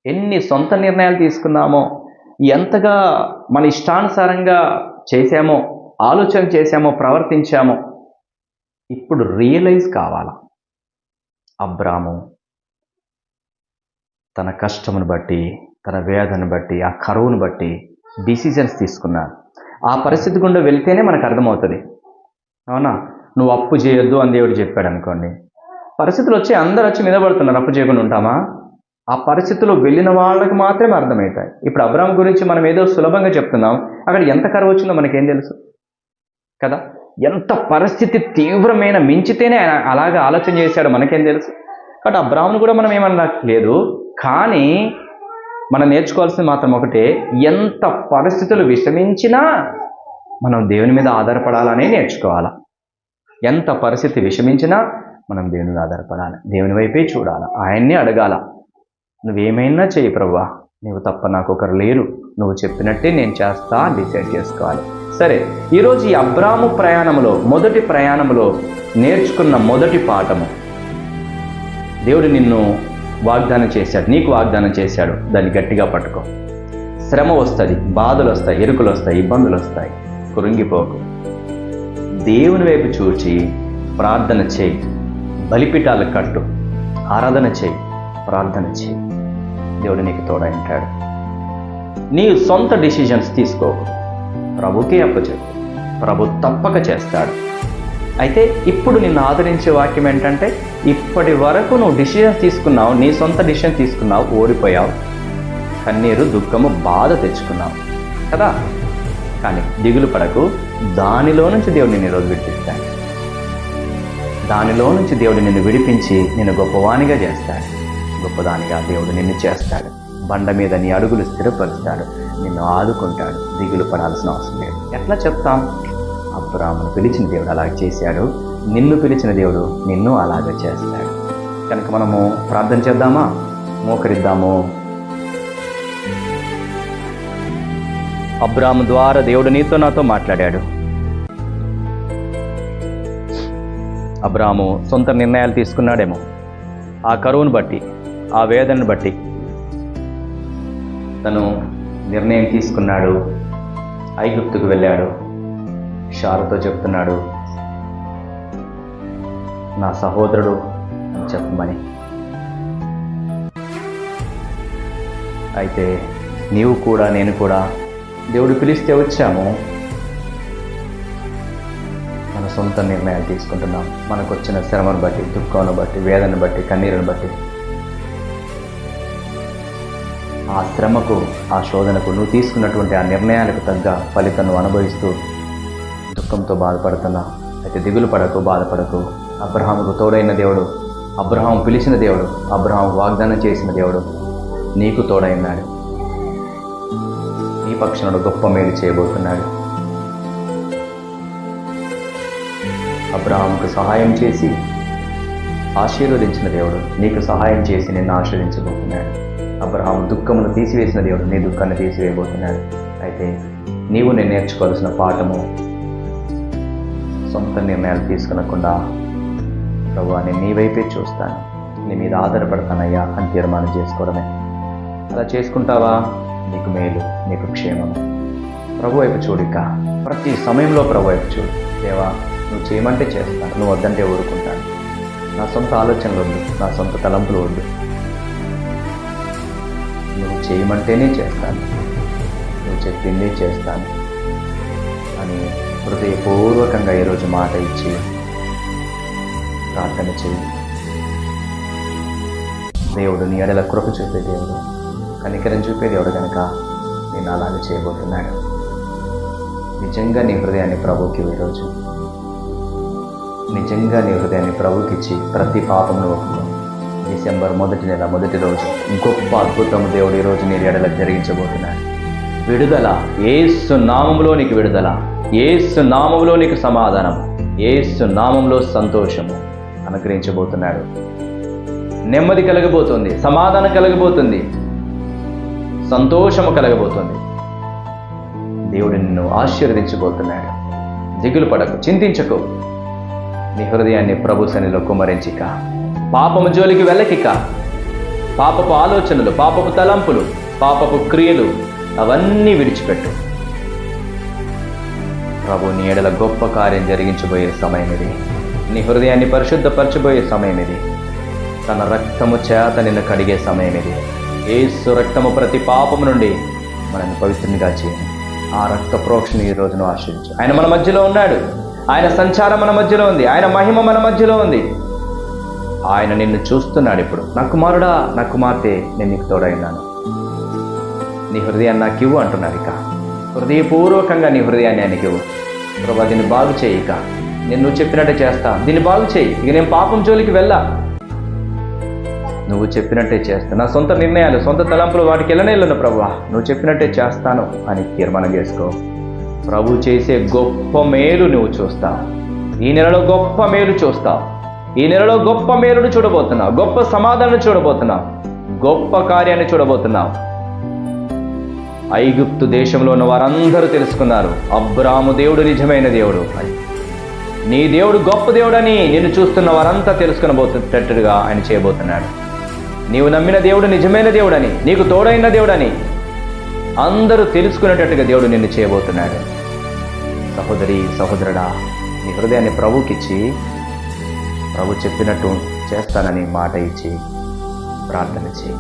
ఎన్ని సొంత నిర్ణయాలు తీసుకున్నామో, ఎంతగా మన ఇష్టానుసారంగా చేశామో, ఆలోచన చేశామో, ప్రవర్తించామో, ఇప్పుడు రియలైజ్ కావాలా. అబ్రాము తన కష్టమును బట్టి, తన వేదనను బట్టి, ఆ కరువును బట్టి డిసిజన్స్ తీసుకున్నాడు. ఆ పరిస్థితి గుండా వెళ్తేనే మనకు అర్థమవుతుంది. అవునా? నువ్వు అప్పు చేయొద్దు అని దేవుడు చెప్పాడు అనుకోండి, పరిస్థితులు వచ్చి అందరు వచ్చి మీద పడుతున్నారు, అప్పు చేయకుండా ఉంటామా? ఆ పరిస్థితుల్లో వెళ్ళిన వాళ్ళకి మాత్రమే అర్థమవుతాయి. ఇప్పుడు అబ్రాము గురించి మనం ఏదో సులభంగా చెప్తున్నాం, అక్కడ ఎంత కరువు వచ్చిందో మనకేం తెలుసు కదా. ఎంత పరిస్థితి తీవ్రమైన మించితేనే ఆయన అలాగా ఆలోచన చేశాడు మనకేం తెలుసు. కాబట్టి అబ్రామును కూడా మనం ఏమనట్లేదు, కానీ మనం నేర్చుకోవాల్సింది మాత్రం ఒకటే, ఎంత పరిస్థితులు విషమించినా మనం దేవుని మీద ఆధారపడాలనే నేర్చుకోవాలా. ఎంత పరిస్థితి విషమించినా మనం దేవుని మీద ఆధారపడాలి, దేవుని వైపే చూడాలి, ఆయన్ని అడగాల. నువ్వేమైనా చెయ్యి ప్రభువా, నువ్వు తప్ప నాకు ఒకరు లేరు, నువ్వు చెప్పినట్టే నేను చేస్తా డిసైడ్ చేసుకోవాలి. సరే, ఈరోజు ఈ అబ్రాము ప్రయాణంలో, మొదటి ప్రయాణంలో నేర్చుకున్న మొదటి పాఠము, దేవుడు నిన్ను వాగ్దానం చేశాడు, నీకు వాగ్దానం చేశాడు, దాన్ని గట్టిగా పట్టుకో. శ్రమ వస్తుంది, బాధలు వస్తాయి, ఎరుకులు వస్తాయి, ఇబ్బందులు వస్తాయి, కృంగిపోకు. దేవుని వైపు చూచి ప్రార్థన చేయి, బలిపీఠాలు కట్టు, ఆరాధన చేయి, ప్రార్థన చేయి. దేవుడు నీకు తోడై ఉంటాడు. నీ సొంత డిసిజన్స్ తీసుకోకు, ప్రభుకే అప్పచెప్పు, ప్రభు తప్పక చేస్తాడు. అయితే ఇప్పుడు నిన్ను ఆదరించే వాక్యం ఏంటంటే, ఇప్పటి వరకు నువ్వు డిసిజన్స్ తీసుకున్నావు, నీ సొంత డిసిజన్ తీసుకున్నావు, ఓడిపోయావు, కన్నీరు, దుఃఖము, బాధ తెచ్చుకున్నావు కదా. కానీ దిగులు పడకు, దానిలో నుంచి దేవుడు నిన్ను ఈరోజు విడిపిస్తాడు. దానిలో నుంచి దేవుడు నిన్ను విడిపించి నిన్ను గొప్పవానిగా చేస్తాడు, గొప్పదానిగా దేవుడు నిన్ను చేస్తాడు. బండ మీద నీ అడుగులు స్థిరపరుస్తాడు, నిన్ను ఆదుకుంటాడు. దిగులు పడాల్సిన అవసరం లేదు. ఎట్లా చెప్తాం? అబ్రామును పిలిచిన దేవుడు అలాగే చేశాడు, నిన్ను పిలిచిన దేవుడు నిన్ను అలాగే చేస్తాడు. కనుక మనము ప్రార్థన చేద్దామా? మోకరిద్దాము. అబ్రాము ద్వారా దేవుడు నీతో నాతో మాట్లాడాడు. అబ్రాము సొంత నిర్ణయాలు తీసుకున్నాడేమో, ఆ కరువును బట్టి, ఆ వేదనను బట్టి తను నిర్ణయం తీసుకున్నాడు. ఐగుప్తుకు వెళ్ళాడు, షారుతో చెప్తున్నాడు, నా సహోదరుడు అని చెప్పమని. అయితే నీవు కూడా, నేను కూడా దేవుడు పిలిస్తే వచ్చాము, మన సొంత నిర్ణయాలు తీసుకుంటున్నాం. మనకు వచ్చిన శ్రమను బట్టి, దుఃఖాన్ని బట్టి, వేదనను బట్టి, కన్నీరును బట్టి, ఆ శ్రమకు, ఆ శోధనకు, నువ్వు తీసుకున్నటువంటి ఆ నిర్ణయాలకు తగ్గ ఫలితం అనుభవిస్తూ దుఃఖంతో బాధపడుతున్నా. అయితే దిగులు పడకు, బాధపడకు. అబ్రహాముకు తోడైన దేవుడు, అబ్రహాము పిలిచిన దేవుడు, అబ్రహాము వాగ్దానం చేసిన దేవుడు నీకు తోడైనాడు. నీ పక్షునుడు గొప్ప మేలు చేయబోతున్నాడు. అబ్రహాముకు సహాయం చేసి ఆశీర్వదించిన దేవుడు నీకు సహాయం చేసి నిన్ను ఆశీర్వదించబోతున్నాడు. అబ్రహాము దుఃఖమును తీసివేసిన దేవుడు నీ దుఃఖాన్ని తీసివేయబోతున్నాడు. అయితే నీవు నేను నేర్చుకోవాల్సిన పాఠము, సొంత నిర్ణయాలు తీసుకునకుండా ప్రభువా నేను నీ వైపే చూస్తాను, నీ మీద ఆధారపడతానయ్యా అని తీర్మానం చేసుకోవడమే. అలా చేసుకుంటావా నీకు మేలు, నీకు క్షేమము. ప్రభు వైపు చూడిక, ప్రతి సమయంలో ప్రభు వైపు చూడు. దేవా నువ్వు చేయమంటే చేస్తాను, నువ్వు వద్దంటే ఊరుకుంటాను. నా సొంత ఆలోచనలు వద్దు, నా సొంత తలంపులు వద్దు, నువ్వు చేయమంటేనే చేస్తాను, నువ్వు చెప్పిందే చేస్తాను అని హృదయపూర్వకంగా ఈరోజు మాట ఇచ్చి ప్రార్థన చేయి. దేవుడు నీ ఎడల కృప చూపే దేవుడు, కనికరం చూపే దేవుడు కనుక నేను అలాగే చేయబోతున్నాడు. నిజంగా నీ హృదయాన్ని ప్రభుకి ఈరోజు, నిజంగా నీ హృదయాన్ని ప్రభుకి ఇచ్చి ప్రతి పాపమును ఒప్పుకో. డిసెంబర్ 1వ నెల 1వ రోజు గొప్ప అద్భుతం దేవుడు ఈరోజు నీ ఎడల జరిగించబోతున్నాడు. విడుదల, యేసు నామములో నీకు విడుదల, యేసు నామములో నీకు సమాధానం, యేసు నామంలో సంతోషము అనుగ్రహించబోతున్నాడు. నెమ్మది కలగబోతుంది, సమాధానం కలగబోతుంది, సంతోషము కలగబోతుంది. దేవుడు నిన్ను ఆశీర్వదించబోతున్నాడు. దిగులు పడకు, చింతించకు. నీ హృదయాన్ని ప్రభు సన్నిధిలో కుమ్మరించిక, పాపము జోలికి వెళ్ళకిక. పాపపు ఆలోచనలు, పాపపు తలంపులు, పాపపు క్రియలు అవన్నీ విడిచిపెట్టు. ప్రభు నీ ఎడల గొప్ప కార్యం జరిగించబోయే సమయం ఇది. నీ హృదయాన్ని పరిశుద్ధపరచబోయే సమయం ఇది. తన రక్తము చేత నిన్ను కడిగే సమయం ఇది. యేసు రక్తము ప్రతి పాపము నుండి మనల్ని పవిత్రునిగా చేయండి. ఆ రక్త ప్రోక్షణ ఈ రోజును ఆశ్రయించు. ఆయన మన మధ్యలో ఉన్నాడు, ఆయన సంచారం మన మధ్యలో ఉంది, ఆయన మహిమ మన మధ్యలో ఉంది. ఆయన నిన్ను చూస్తున్నాడు. ఇప్పుడు నా కుమారుడా, నా కుమార్తె, నేను నీకు తోడైనాను, నీ హృదయాన్ని నాకు ఇవ్వు అంటున్నాడు. ఇక హృదయపూర్వకంగా నీ హృదయాన్ని ఆయనకి ఇవ్వు. ప్రభా దీన్ని బాగు చేయి, ఇక నేను నువ్వు చెప్పినట్టే చేస్తా, దీన్ని బాగు చేయి, ఇక నేను పాపం జోలికి వెళ్ళా, నువ్వు చెప్పినట్టే చేస్తా, నా సొంత నిర్ణయాలు, సొంత తలంపులు వాటికి వెళ్ళనేళ్ళను ప్రభువా, నువ్వు చెప్పినట్టే చేస్తాను అని తీర్మానం చేసుకో. ప్రభు చేసే గొప్ప మేలు నువ్వు చూస్తావు. ఈ నెలలో గొప్ప మేలు చూస్తావు. ఈ నెలలో గొప్ప మేలును చూడబోతున్నావు, గొప్ప సమాధానం చూడబోతున్నావు, గొప్ప కార్యాన్ని చూడబోతున్నావు. ఐగుప్తు దేశంలో ఉన్న వారందరూ తెలుసుకున్నారు అబ్రాము దేవుడు నిజమైన దేవుడు అని. నీ దేవుడు గొప్ప దేవుడని నిన్ను చూస్తున్న వారంతా తెలుసుకునబోతున్నట్టుగా ఆయన చేయబోతున్నాడు. నీవు నమ్మిన దేవుడు నిజమైన దేవుడని, నీకు తోడైన దేవుడని అందరూ తెలుసుకునేటట్టుగా దేవుడు నిన్ను చేయబోతున్నాడు. సహోదరి, సహోదరుడా, నీ హృదయాన్ని ప్రభుకిచ్చి, ప్రభు చెప్పినట్టు చేస్తానని మాట ఇచ్చి ప్రార్థన చేయి.